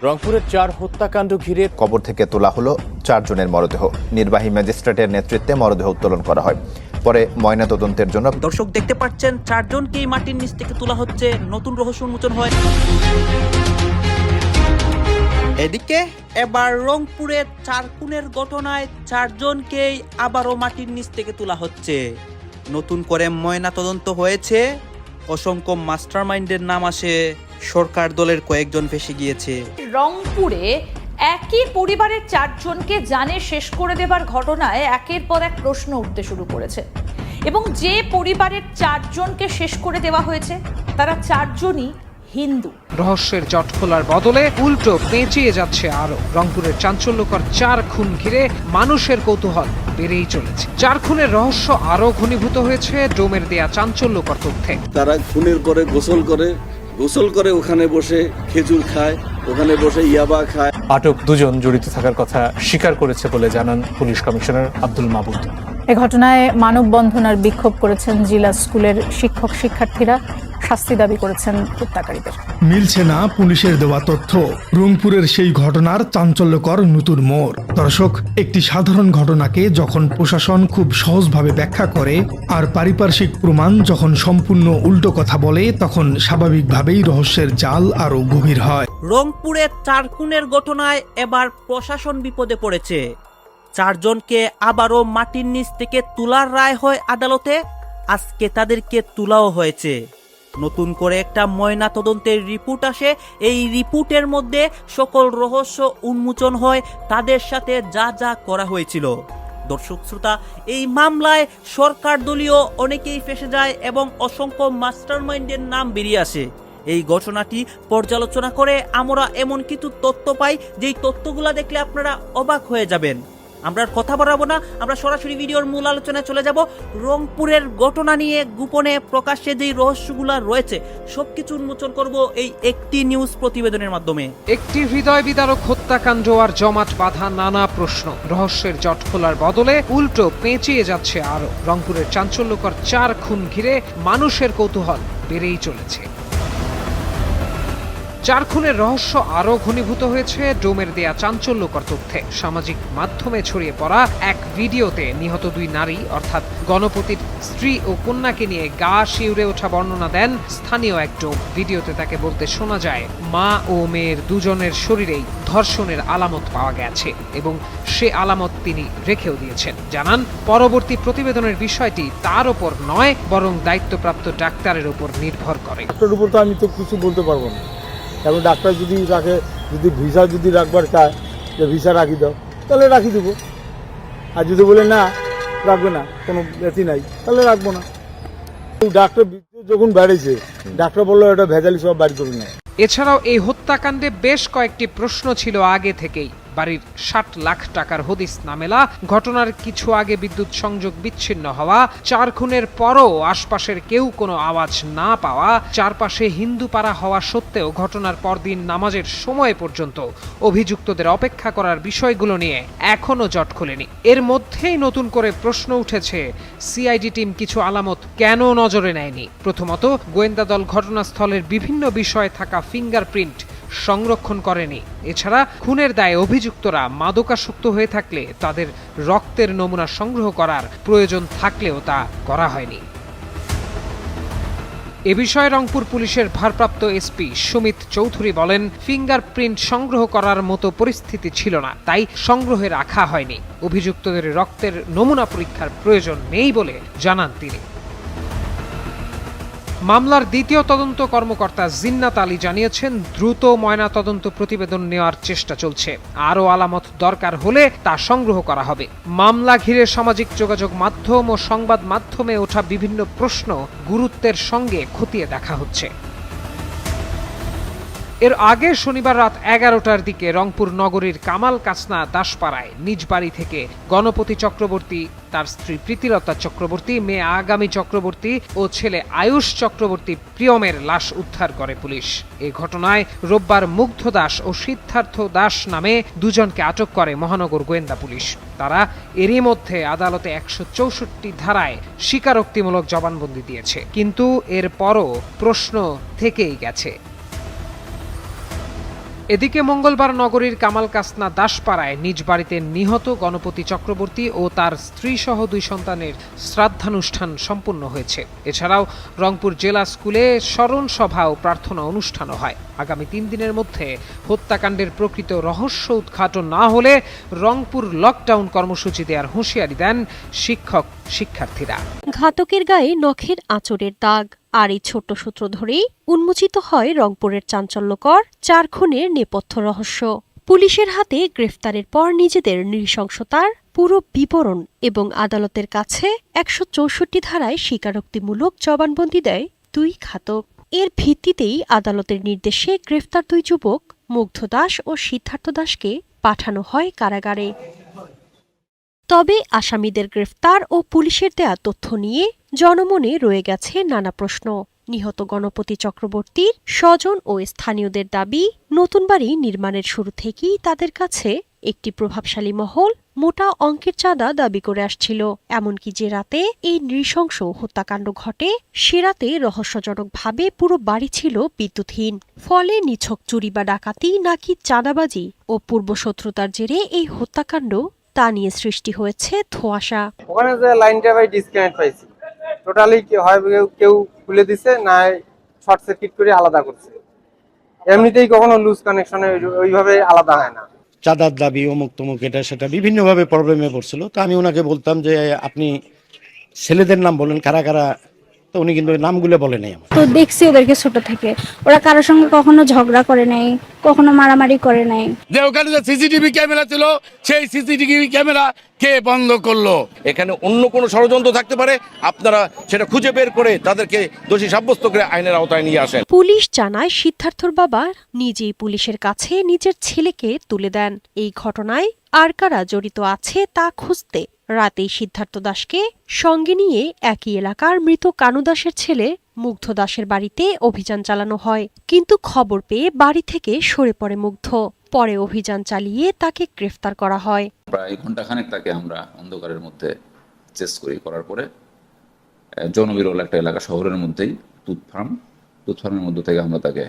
রংপুরের 4 হত্যাকাণ্ড ঘিরে কবর থেকে তোলা হলো 4 জনের মরদেহ। নির্বাহী ম্যাজিস্ট্রেটের নেতৃত্বে মরদেহ উত্তোলন করা হয়। পরে ময়নাতদন্তের জন্য দর্শক দেখতে পাচ্ছেন 4 জনকেই মাটির নিচ থেকে তোলা হচ্ছে, নতুন রহস্য উন্মোচন হয়। এদিকে এবার রংপুরের 4 খুনের ঘটনায় 4 জনকেই আবারও মাটির নিচ থেকে তোলা হচ্ছে। নতুন করে ময়নাতদন্ত হয়েছে, অসংখ্য মাস্টারমাইন্ডের নাম আসে, সরকার দলের কয়েকজন ফেঁসে গিয়েছে। রংপুরে একই পরিবারের 4 জনকে জানে শেষ করে দেবার ঘটনায় একের পর এক প্রশ্ন উঠতে শুরু করেছে এবং যে পরিবারের 4 জনকে শেষ করে দেওয়া হয়েছে তারা 4 জনই হিন্দু। রহস্যের জট খোলার বদলে উল্টো পেঁচিয়ে যাচ্ছে আরো। রংপুরের চাঞ্চল্যকর 4 খুন ঘিরে মানুষের কৌতূহল বেড়েই চলেছে। 4 খুনের রহস্য আরো ঘনীভূত হয়েছে ডোমের দেয়া চাঞ্চল্যকর তথ্যে। তারা খুনের পরে গোসল করে ওখানে বসে খেজুর খায়, ওখানে বসে ইয়াবা খায়। আটক 2 জন জড়িত থাকার কথা স্বীকার করেছে বলে জানান পুলিশ কমিশনার আব্দুল মাবুদ। এ ঘটনায় মানববন্ধন আর বিক্ষোভ করেছেন জেলা স্কুলের শিক্ষক শিক্ষার্থীরা। শাস্তি দাবি করেছেন হত্যাকারীদের। মিলছে না পুলিশের দেওয়া তথ্য। রংপুরের সেই ঘটনার চাঞ্চল্যকর নতুন মোড়। দর্শক, একটি সাধারণ ঘটনাকে যখন প্রশাসন খুব সহজভাবে ব্যাখ্যা করে আর পারিপার্শ্বিক প্রমাণ যখন সম্পূর্ণ উল্টো কথা বলে, তখন স্বাভাবিকভাবেই রহস্যের জাল আরো গভীর হয়। রংপুরের 4 খুনের ঘটনায় এবার প্রশাসন বিপদে পড়েছে। 4 জনকে আবারও মাটির নিচ থেকে তোলার রায় হয় আদালতে। আজকে তাদেরকে তোলাও হয়েছে। নতুন করে একটা ময়না তদন্তের রিপোর্ট আসে। এই রিপোর্টের মধ্যে সকল রহস্য উন্মোচন হয়, তাদের সাথে যা যা করা হয়েছিল। দর্শক শ্রোতা, এই মামলায় সরকার দলীয় অনেকেই ফেঁসে যায় এবং অসংখ্য মাস্টারমাইন্ডের নাম বেরিয়ে আসে। এই ঘটনাটি পর্যালোচনা করে আমরা এমন কিছু তথ্য পাই, যেই তথ্যগুলা দেখলে আপনারা অবাক হয়ে যাবেন। আমরা কথা বাড়াবো না, আমরা সরাসরি ভিডিওর মূল আলোচনায় চলে যাব। রংপুরের ঘটনা নিয়ে গোপনে প্রকাশ্যে যেই রহস্যগুলো রয়েছে সবকিছু উন্মোচন করব এই একটি নিউজ প্রতিবেদনের মাধ্যমে। একটি হৃদয় বিদারক হত্যাকাণ্ড আর জমাট বাঁধা নানা প্রশ্ন। রহস্যের জট খোলার বদলে উল্টো পেঁচিয়ে যাচ্ছে আরো। রংপুরের চাঞ্চল্যকর 4 খুন ঘিরে মানুষের কৌতূহল বেড়েই চলেছে। 4 খুনের রহস্য আরো ঘনীভূত হয়েছে ডোমের দেয়া চাঞ্চল্যকর তথ্যে। সামাজিক মাধ্যমে ছড়িয়ে পড়া এক ভিডিওতে নিহত 2 নারী অর্থাৎ গণপতির স্ত্রী ও কন্যাকে নিয়ে গা শিউরে ওঠা বর্ণনা দেন স্থানীয় এক ডোম। ভিডিওতে তাকে বলতে শোনা যায়, মা ও মেয়ের 2 জনের শরীরেই ধর্ষণের আলামত পাওয়া গেছে এবং সে আলামত তিনি রেখেও দিয়েছেন। জানান, পরবর্তী প্রতিবেদনের বিষয়টি তার ওপর নয়, বরং দায়িত্বপ্রাপ্ত ডাক্তারের উপর নির্ভর করে। ডাক্তারের উপর তো আমি তো কিছু বলতে পারবো না। এবং ডাক্তার যদি তাকে ভিসা রাখবার চায় যে ভিসা রাখি দাও, তাহলে রাখি দেবো। আর যদি বলে না রাখবে না, কোনো ব্যথি নাই, তাহলে রাখবো না। ডাক্তার যখন বেড়েছে, ডাক্তার বললো এটা ভেজালি সব বাড়ি করে নেয়। এছাড়াও এই হত্যাকাণ্ডে বেশ কয়েকটি প্রশ্ন ছিল আগে থেকেই। বাড়ির 60 লাখ টাকার হদিস না মেলা, ঘটনার কিছু আগে বিদ্যুৎ সংযোগ বিচ্ছিন্ন হওয়া, 4 খুনের পরও আশপাশের কেউ কোনো আওয়াজ না পাওয়া, চারপাশে হিন্দু পাড়া হওয়া সত্ত্বেও ঘটনার পরদিন নামাজের সময় পর্যন্ত অভিযুক্তদের অপেক্ষা করার বিষয়গুলো নিয়ে এখনো জট খোলেনি। এর মধ্যেই নতুন করে প্রশ্ন উঠেছে, সিআইডি টিম কিছু আলামত কেন নজরে নেয়নি? প্রথমত, গোয়েন্দা দল ঘটনাস্থলের বিভিন্ন বিষয়ে থাকা ফিঙ্গারপ্রিন্ট সংরক্ষণ করেনি। এছাড়া খুনের দায়ে অভিযুক্তরা মাদকাসক্ত হয়ে থাকলে তাদের রক্তের নমুনা সংগ্রহ করার প্রয়োজন থাকলেও তা করা হয়নি। এ বিষয়ে রংপুর পুলিশের ভারপ্রাপ্ত এসপি সুমিত চৌধুরী বলেন, ফিঙ্গারপ্রিন্ট সংগ্রহ করার মতো পরিস্থিতি ছিল না, তাই সংগ্রহে রাখা হয়নি। অভিযুক্তদের রক্তের নমুনা পরীক্ষার প্রয়োজন নেই বলে জানান তিনি। মামলার দ্বিতীয় তদন্ত কর্মকর্তা জিন্নাত আলী জানিয়েছেন, দ্রুত ময়না তদন্ত প্রতিবেদন নেওয়ার চেষ্টা চলছে। আরও আলামত দরকার হলে তা সংগ্রহ করা হবে। মামলা ঘিরে সামাজিক যোগাযোগ মাধ্যম ও সংবাদ মাধ্যমে ওঠা বিভিন্ন প্রশ্ন গুরুত্বের সঙ্গে খতিয়ে দেখা হচ্ছে। এর আগে শনিবার রাত 11টার দিকে রংপুর নগরীর কামাল কাসনা দাসপাড়ায় নিজ বাড়ি থেকে গণপতি চক্রবর্তী, তার স্ত্রী প্রীতিলতা চক্রবর্তী, মেয়ে আগামী চক্রবর্তী ও ছেলে আয়ুষ চক্রবর্তী প্রিয়মের লাশ উদ্ধার করে পুলিশ। এ ঘটনায় রোববার মুগ্ধ দাস ও সিদ্ধার্থ দাস নামে 2 জনকে আটক করে মহানগর গোয়েন্দা পুলিশ। তারা এরই মধ্যে আদালতে 164 ধারায় স্বীকারোক্তিমূলক জবানবন্দি দিয়েছে, কিন্তু এরপরও প্রশ্ন থেকেই গেছে। এদিকে মঙ্গলবার নগরীর কামাল কাসনা দাসপাড়ায় নিজ বাড়িতে নিহত গণপতি চক্রবর্তী ও তার স্ত্রী সহ 2 সন্তানের শ্রাদ্ধানুষ্ঠান সম্পন্ন হয়েছে। এছাড়াও রংপুর জেলা স্কুলে স্মরণ সভা ও প্রার্থনা অনুষ্ঠানও হয়। আগামী 3 দিনের মধ্যে হত্যাকাণ্ডের প্রকৃত রহস্য উদ্ঘাটন না হলে রংপুর লকডাউন কর্মসূচি দেওয়ার হুঁশিয়ারি দেন শিক্ষক শিক্ষার্থীরা। ঘাতকের গায়ে নখের আঁচড়ের দাগ, আর এই ছোট্ট সূত্র ধরেই উন্মোচিত হয় রংপুরের চাঞ্চল্যকর 4 খুনের নেপথ্য রহস্য। পুলিশের হাতে গ্রেফতারের পর নিজেদের নৃশংসতার পুরো বিবরণ এবং আদালতের কাছে 164 ধারায় স্বীকারোক্তিমূলক জবানবন্দি দেয় 2 ঘাতক। এর ভিত্তিতেই আদালতের নির্দেশে গ্রেফতার 2 যুবক মুগ্ধ দাস ও সিদ্ধার্থ দাসকে পাঠানো হয় কারাগারে। তবে আসামিদের গ্রেফতার ও পুলিশের দেয়া তথ্য নিয়ে জনমনে রয়ে গেছে নানা প্রশ্ন। নিহত গণপতি চক্রবর্তীর স্বজন ও স্থানীয়দের দাবি, নতুন বাড়ি নির্মাণের শুরু থেকেই তাদের কাছে একটি প্রভাবশালী মহল মোটা অঙ্কের চাঁদা দাবি করে আসছিল। এমনকি যে রাতে এই নৃশংস হত্যাকাণ্ড ঘটে, সে রাতে রহস্যজনকভাবে পুরো বাড়ি ছিল বিদ্যুৎহীন। ফলে নিছক চুরি বা ডাকাতি নাকি চাঁদাবাজি ও পূর্বশত্রুতার জেরে এই হত্যাকাণ্ড, তা নিয়ে সৃষ্টি হয়েছে ধোঁয়াশা। ওখানে যে লাইনটা ভাই ডিসকানেক্ট পাইছি, টোটালি হয় কেউ খুলে দিছে না শর্ট সার্কিট করে আলাদা করছে। এমনিতেই কখনো লুজ কানেকশনে ওইভাবে আলাদা হয় না। চাঁদার দাবি অমুক তমুক এটা সেটা বিভিন্নভাবে প্রবলেমে পড়ছিল। তো আমি ওনাকে বলতাম যে আপনি ছেলেদের নাম বলেন কারা কারা, তো উনি কিন্তু নামগুলো বলে নাই। তো দেখছি ওদেরকে ছোট থেকে, ওরা কারোর সঙ্গে কখনো ঝগড়া করে নাই, কখনো মারামারি করে নাই। যে ওখানে যে সিসিটিভি ক্যামেরা ছিল, সেই সিসিটিভি ক্যামেরা কে বন্ধ করলো? এখানে অন্য কোনো ষড়যন্ত্র থাকতে পারে, আপনারা সেটা খুঁজে বের করে তাদেরকে দোষী সাব্যস্ত করে আইনের আওতায় নিয়ে আসেন। পুলিশ জানায় সিদ্ধার্থর বাবা নিজেই পুলিশের কাছে নিজের ছেলেকে তুলে দেন। এই ঘটনায় আর কারা জড়িত আছে তা খুঁজতে রাতেই সিদ্ধার্থ দাসকে সঙ্গে নিয়ে একই এলাকার মৃত কানু দাসের ছেলে মুগ্ধ দাসের বাড়িতে অভিযান চালানো হয়। কিন্তু খবর পেয়ে বাড়ি থেকে সরে পড়ে মুগ্ধ। পরে অভিযান চালিয়ে তাকে গ্রেফতার করা হয়। প্রায় ঘন্টাখানেক তাকে আমরা অন্ধকারের মধ্যে চেস করার পরে জনবিরল একটা এলাকা শহরের মধ্যেই দুধ ফার্মের মধ্যে থেকে আমরা তাকে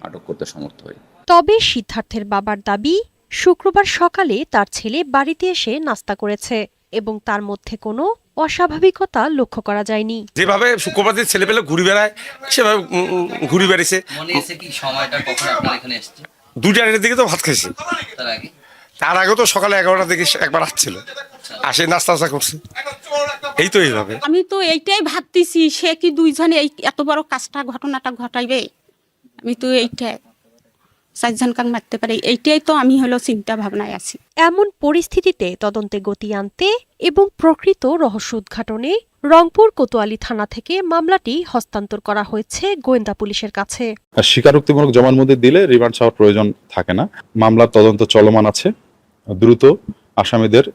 আটক করতে সমর্থ হই। তবে সিদ্ধার্থের বাবার দাবি, শুক্রবার সকালে তার ছেলে বাড়িতে এসে নাস্তা করেছে এবং তার মধ্যে কোনো অস্বাভাবিকতা লক্ষ্য করা যায়নি। যেভাবে শুক্রবার দিন ছেলেপেলে ঘুরে বেড়ায়, সেভাবে ঘুরে বেড়েছে। দুটার দিকে তো ভাত খাইছে, তার আগে তো সকালে 11টার দিকে একবার আসছিল, আসে নাস্তা করছে। এই তো এইভাবে আমি তো এইটাই ভাবতেছি, সে কি দুইজনে এই এত বড় ঘটনাটা ঘটাইবে? আমি তো এইটাই 4 জনকে মারতে পারি, এইটাই তো আমি চিন্তা ভাবনায় আছি। এমন পরিস্থিতিতে তদন্তে গতি আনতে এবং প্রকৃত রহস্য উদ্ঘাটনে রংপুর কোতোয়ালি থানা থেকে মামলাটি হস্তান্তর করা হয়েছে গোয়েন্দা পুলিশের কাছে। স্বীকারোক্তিমূলক জবানবন্দি দিলে রিমান্ড চাওয়ার প্রয়োজন থাকে না। মামলার তদন্ত চলমান আছে। দ্রুত আসামিদের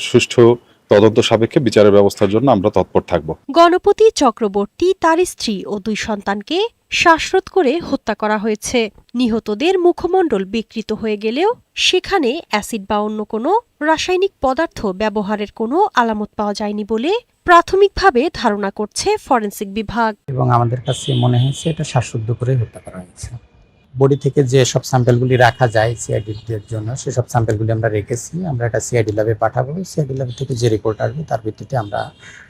সুষ্ঠু তদন্ত সাপেক্ষে বিচারের ব্যবস্থার জন্য আমরা তৎপর থাকব। গণপতি চক্রবর্তী, তার স্ত্রী ও 2 সন্তানকে শ্বাসরোধ করে হত্যা করা হয়েছে। নিহতদের মুখমণ্ডল বিকৃত হয়ে গেলেও সেখানে অ্যাসিড বা অন্য কোনো রাসায়নিক পদার্থ ব্যবহারের কোনো আলামত পাওয়া যায়নি বলে প্রাথমিকভাবে ধারণা করছে ফরেনসিক বিভাগ। এবং আমাদের কাছে মনে হয়েছে এটা শ্বাসরোধ করে হত্যা করা হয়েছে। বডি থেকে যে সব স্যাম্পলগুলি রাখা যায় সিআইডির জন্য, সেসব স্যাম্পলগুলি আমরা রেখেছি। আমরা এটা সিআইডি ল্যাবে পাঠাবো। সিআইডি ল্যাব থেকে যে রিপোর্ট আসবে তার ভিত্তিতে আমরা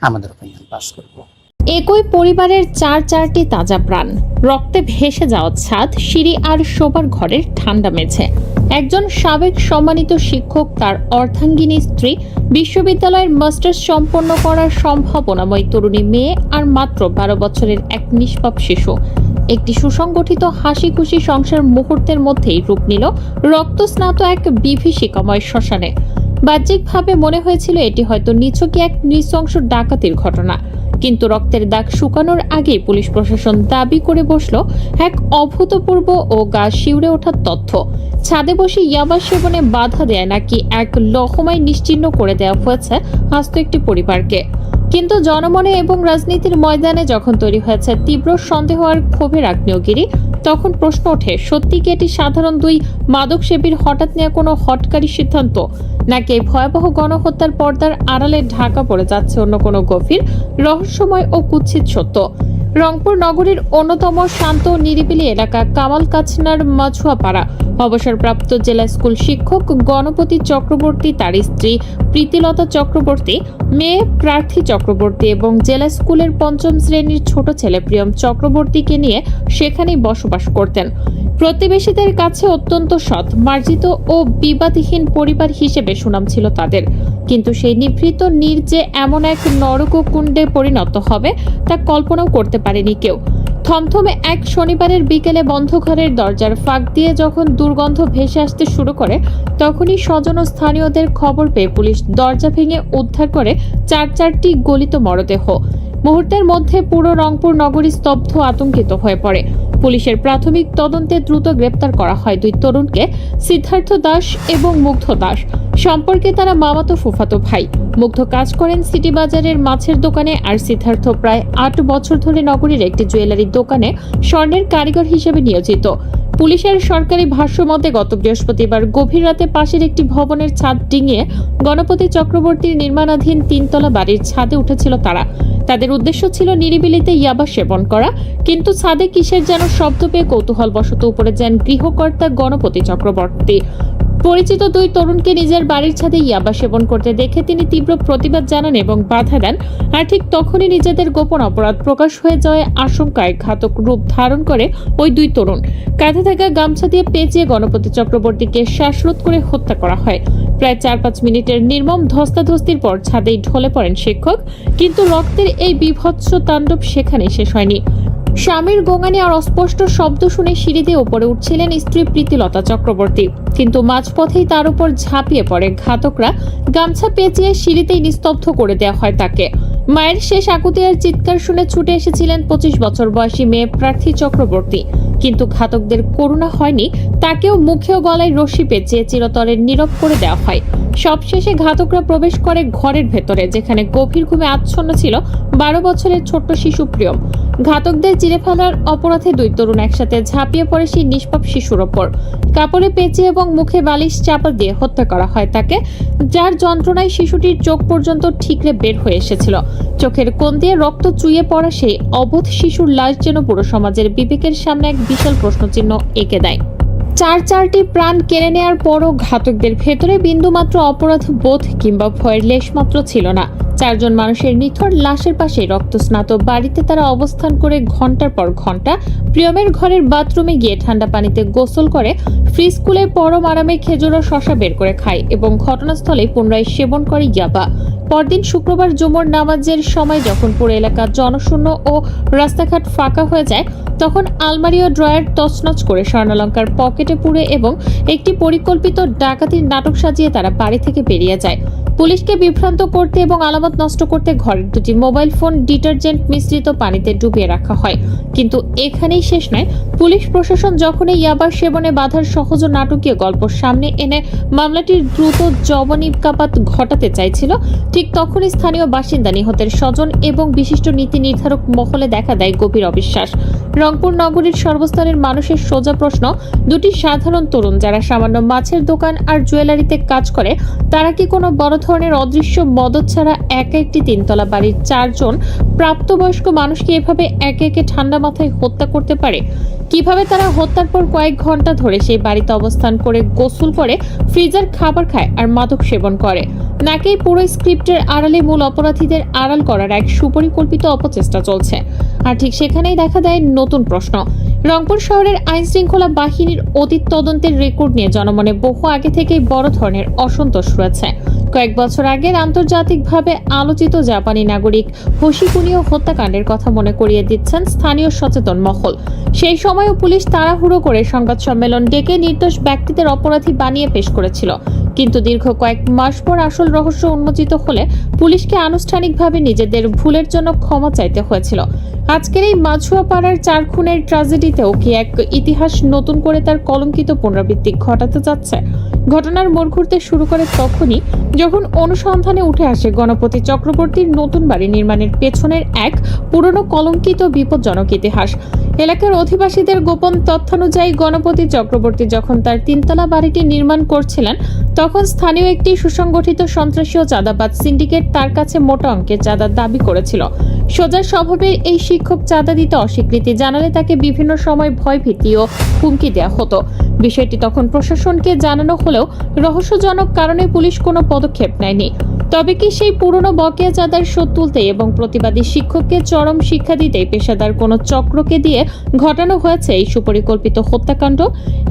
আমাদের অপিনিয়ন পাস করব। একই পরিবারের 4টি তাজা প্রাণ, রক্তে ভেসে যাওয়া ছাদ, সিঁড়ি আর শোবার ঘরের ঠান্ডা মেঝে। একজন সাবেক সম্মানিত শিক্ষক, তার অর্ধাঙ্গিনী স্ত্রী, বিশ্ববিদ্যালয়ের মাস্টার্স সম্পন্ন করার সম্ভাবনাময় তরুণী মেয়ে আর মাত্র 12 বছরের এক নিষ্পাপ শিশু। একটি সুসংগঠিত হাসি খুশি সংসার মুহূর্তের মধ্যেই রূপ নিল রক্তস্নাত এক বিভীষিকাময় শ্মশানে। বাহ্যিকভাবে মনে হয়েছিল এটি হয়তো নিছকই এক নৃশংস ডাকাতির ঘটনা, কিন্তু রক্তের দাগ শুকানোর আগেই পুলিশ প্রশাসন দাবি করে বসল এক অভূতপূর্ব ও গা শিউরে ওঠার তথ্য। ছাদে বসে ইয়াবা সেবনে বাধা দেয় নাকি এক লহমায় নিশ্চিহ্ন করে দেওয়া হয়েছে আস্ত একটি পরিবারকে। কিন্তু জনমনে এবং রাজনীতির ময়দানে যখন তৈরি হয়েছে তীব্র সন্দেহ আর ক্ষোভের আগ্নেয়গিরি, তখন প্রশ্ন ওঠে, সত্যি কি এটি সাধারণ 2 মাদকসেবীর হঠাৎ নেওয়া কোনো হটকারী সিদ্ধান্ত, নাকি এই ভয়াবহ গণহত্যার পর্দার আড়ালে ঢাকা পড়ে যাচ্ছে অন্য কোনো গভীর রহস্যময় ও কুৎসিত সত্য? রংপুর নগরীর অন্যতম শান্ত নিরিবিলি এলাকা কামাল কাছনার মাছুয়াপাড়া অবসরপ্রাপ্ত জেলা স্কুল শিক্ষক গণপতি চক্রবর্তী, তার স্ত্রী প্রীতিলতা চক্রবর্তী, মেয়ে প্রার্থী চক্রবর্তী এবং জেলা স্কুলের ৫ম শ্রেণীর ছোট ছেলে প্রিয়ম চক্রবর্তীকে নিয়ে সেখানেই বসবাস করতেন। প্রতিবেশীদের কাছে অত্যন্ত সৎ, মার্জিত ও বিবাদহীন পরিবার হিসেবে সুনাম ছিল তাদের। কিন্তু সেই নিভৃত নীর যে এমন এক নরককুণ্ডে পরিণত হবে তা কল্পনাও করতে পারেনি কেউ। থমথমে এক শনিবারের বিকেলে বন্ধ ঘরের দরজার ফাঁক দিয়ে যখন দুর্গন্ধ ভেসে আসতে শুরু করে, তখনই স্বজন ও স্থানীয়দের খবর পেয়ে পুলিশ দরজা ভেঙে উদ্ধার করে চারটি গলিত মরদেহ। মুহূর্তের মধ্যে পুরো রংপুর নগরী স্তব্ধ, আতঙ্কিত হয়ে পড়ে। পুলিশের প্রাথমিক তদন্তে দ্রুত গ্রেপ্তার করা হয় 2 তরুণকে, সিদ্ধার্থ দাস এবং মুগ্ধ দাস। সম্পর্কে তারা মামাতো ফুফাতো ভাই। মুগ্ধ কাজ করেন সিটি বাজারের মাছের দোকানে, আর সিদ্ধার্থ প্রায় 8 বছর ধরে নগরীর একটি জুয়েলারি দোকানে স্বর্ণের কারিগর হিসেবে নিয়োজিত। পুলিশের সরকারি ভাষ্য মতে গত বৃহস্পতিবার গভীর রাতে পাশের একটি ভবনের ছাদ ডিঙিয়ে গণপতি চক্রবর্তীর নির্মাণাধীন 3 তলা বাড়ির ছাদে উঠেছিল তারা। তাদের উদ্দেশ্য ছিল নিরিবিলিতে ইয়াবা সেবন করা, কিন্তু ছাদে কিসের যেন শব্দ পেয়ে কৌতূহলবশত উপরে যান গৃহকর্তা গণপতি চক্রবর্তী। পরিচিত 2 তরুণকে নিজের বাড়ির ছাদে ইয়াবা সেবন করতে দেখে তিনি তীব্র প্রতিবাদ জানান এবং বাধা দেন। আর ঠিক তখনই নিজেদের গোপন অপরাধ প্রকাশ হয়ে যাওয়ায় আশঙ্কায় ঘাতক রূপ ধারণ করে ওই 2 তরুণ। কাঁধে থাকা গামছা দিয়ে পেঁচিয়ে গণপতি চক্রবর্তীকে শ্বাসরোধ করে হত্যা করা হয়। প্রায় 4-5 মিনিটের নির্মম ধস্তাধস্তির পর ছাদেই ঢলে পড়েন শিক্ষক, কিন্তু রক্তের এই বিভৎস তাণ্ডব সেখানেই শেষ হয়নি। স্বামীর গোঙানি আর অস্পষ্ট শব্দ শুনে সিঁড়ি দিয়ে উপরে উঠছিলেন স্ত্রী প্রীতিলতা চক্রবর্তী, কিন্তু মাঝপথেই তার উপর ঝাঁপিয়ে পড়ে ঘাতকরা। গামছা পেঁচিয়ে সিঁড়িতেই নিস্তব্ধ করে দেওয়া হয় তাকে। মায়ের শেষ আকুতি আর চিৎকার শুনে ছুটে এসেছিলেন 25 বছর বয়সী মেয়ে প্রার্থী চক্রবর্তী, কিন্তু ঘাতকদের করুণা হয়নি, তাকেও মুখে ও গলায় রশি পেঁচিয়ে চিরতরে নীরব করে দেওয়া হয়। সবশেষে ঘাতকরা প্রবেশ করে ঘরের ভেতরে, যেখানে গভীর ঘুমে আচ্ছন্ন ছিল 12 বছরের ছোট্ট শিশু প্রিয়ম। ঘাতকদের চিরে ফেলার অপরাধে 2 তরুণ একসাথে ঝাঁপিয়ে পড়ে সেই নিষ্পাপ শিশুর ওপর। কাপড়ে পেঁচিয়ে এবং মুখে বালিশ চাপা দিয়ে হত্যা করা হয় তাকে, যার যন্ত্রণায় শিশুটির চোখ পর্যন্ত ঠিকরে বের হয়ে এসেছিল। চোখের কোণ দিয়ে রক্ত চুইয়ে পড়া সেই অবোধ শিশুর লাশ যেন পুরো সমাজের বিবেকের সামনে এক বিশাল প্রশ্নচিহ্ন এঁকে দেয়। 4টি প্রাণ কেড়ে নেওয়ার পরও ঘাতকদের ভেতরে বিন্দুমাত্র অপরাধ বোধ কিংবা ভয়ের লেশমাত্র ছিল না। 4 জন মানুষের নিথর লাশের পাশে রক্তস্নাত বাড়িতে তারা অবস্থান করে ঘন্টার পর ঘন্টা প্রিয়মের ঘরের বাথরুমে গিয়ে ঠান্ডা পানিতে গোসল করে, ফ্রিজ খুলে পরম আরামে খেজুর ও শশা বের করে খায় এবং ঘটনাস্থলে পুনরায় সেবন করে ইয়াবা। পরদিন শুক্রবার জুমার নামাজের সময় যখন পুরো এলাকা জনশূন্য ও রাস্তাঘাট ফাঁকা হয়ে যায়, তখন আলমারি ও ড্রয়ার তছনছ করে স্বর্ণালঙ্কার পকেটে পুরে এবং একটি পরিকল্পিত ডাকাতির নাটক সাজিয়ে তারা বাড়ি থেকে বেরিয়ে যায়। পুলিশকে বিভ্রান্ত করতে এবং আলামত নষ্ট করতে ঘরের 2টি মোবাইল ফোন ডিটারজেন্ট মিশ্রিত পানিতে ডুবিয়ে রাখা হয়। কিন্তু এখানেই শেষ নয়। পুলিশ প্রশাসন যখনই ইয়াবা সেবনে বাধার সহজ ও নাটকীয় গল্প সামনে এনে মামলাটির দ্রুত জবনিকাপাত ঘটাতে চাইছিল, ঠিক তখনই স্থানীয় বাসিন্দা, নিহতের স্বজন এবং বিশিষ্ট নীতি নির্ধারক মহলে দেখা দেয় গভীর অবিশ্বাস। রংপুর নগরীর সর্বস্তরের মানুষের সোজা প্রশ্ন, 2টি সাধারণ তরুণ যারা সামান্য মাছের দোকান আর জুয়েলারিতে কাজ করে, তারা কি কোনো বড় ধরনের অদৃশ্য মদত ছাড়া একা একটি 3 তলা বাড়ির 4 জন প্রাপ্তবয়স্ক মানুষকে এভাবে একে একে ঠান্ডা মাথায় হত্যা করতে পারে? কিভাবে তারা হত্যার পর কয়েক ঘন্টা ধরে সেই বাড়িতে অবস্থান করে গোসল করে, ফ্রিজার খাবার খায় আর মাদক সেবন করে? নাকি পুরো স্ক্রিপ্টের আড়ালে মূল অপরাধীদের আড়াল করার এক সুপরিকল্পিত অপচেষ্টা চলছে? আর ঠিক সেখানেই দেখা দেয় নতুন প্রশ্ন। রংপুর শহরের আইন শৃঙ্খলা বাহিনীর অতীত তদন্তের রেকর্ড নিয়ে জনমনে বহু আগে থেকেই বড় ধরনের অসন্তোষ রয়েছে। কয়েক বছর আগের আন্তর্জাতিকভাবে আলোচিত জাপানি নাগরিক হোশিকুনিও হত্যাকাণ্ডের কথা মনে করিয়ে দিচ্ছেন স্থানীয় সচেতন মহল। সেই সময়ও পুলিশ তাড়াহুড়ো করে সংবাদ সম্মেলন ডেকে নির্দোষ ব্যক্তিদের অপরাধী বানিয়ে পেশ করেছিল, কিন্তু দীর্ঘ কয়েক মাস পর আসল রহস্য উন্মোচিত হলে পুলিশকে আনুষ্ঠানিকভাবে নিজেদের ভুলের জন্য ক্ষমা চাইতে হয়েছিল। আজকের এই মাছুয়াপাড়ার 4 খুনের ট্র্যাজেডিতেও কি এক ইতিহাস নতুন করে তার কলঙ্কিত পুনরাবৃত্তি ঘটাতে যাচ্ছে? ঘটনার মোড় ঘুরতে শুরু করে তখনই যখন অনুসন্ধানে উঠে আসে গণপতি চক্রবর্তীর নতুন বাড়ি নির্মাণের পেছনের এক পুরনো কলঙ্কিত বিপজ্জনক ইতিহাস। এলাকার অধিবাসীদের গোপন তথ্যানুযায়ী গণপতি চক্রবর্তী যখন তার 3 তলা বাড়িটি নির্মাণ করছিলেন, তখন স্থানীয় একটি সুসংগঠিত সন্ত্রাসী ও চাঁদাবাজ সিন্ডিকেট তার কাছে মোটা অঙ্কের চাঁদার দাবি করেছিল। সোজা স্বভাবের এই শিক্ষক চাঁদা দিতে অস্বীকৃতি জানালে তাকে বিভিন্ন সময় ভয়ভীতি ও হুমকি দেওয়া হতো। বিষয়টি তখন প্রশাসনকে জানানো হলেও রহস্যজনক কারণে পুলিশ কোনো পদক্ষেপ নেয়নি। তবে কি সেই পুরনো বকেয়া চাঁদার শোধ তুলতে এবং প্রতিবাদী শিক্ষককে চরম শিক্ষা দিতে পেশাদার কোনো চক্রকে দিয়ে ঘটানো হয়েছে এই সুপরিকল্পিত হত্যাকাণ্ড?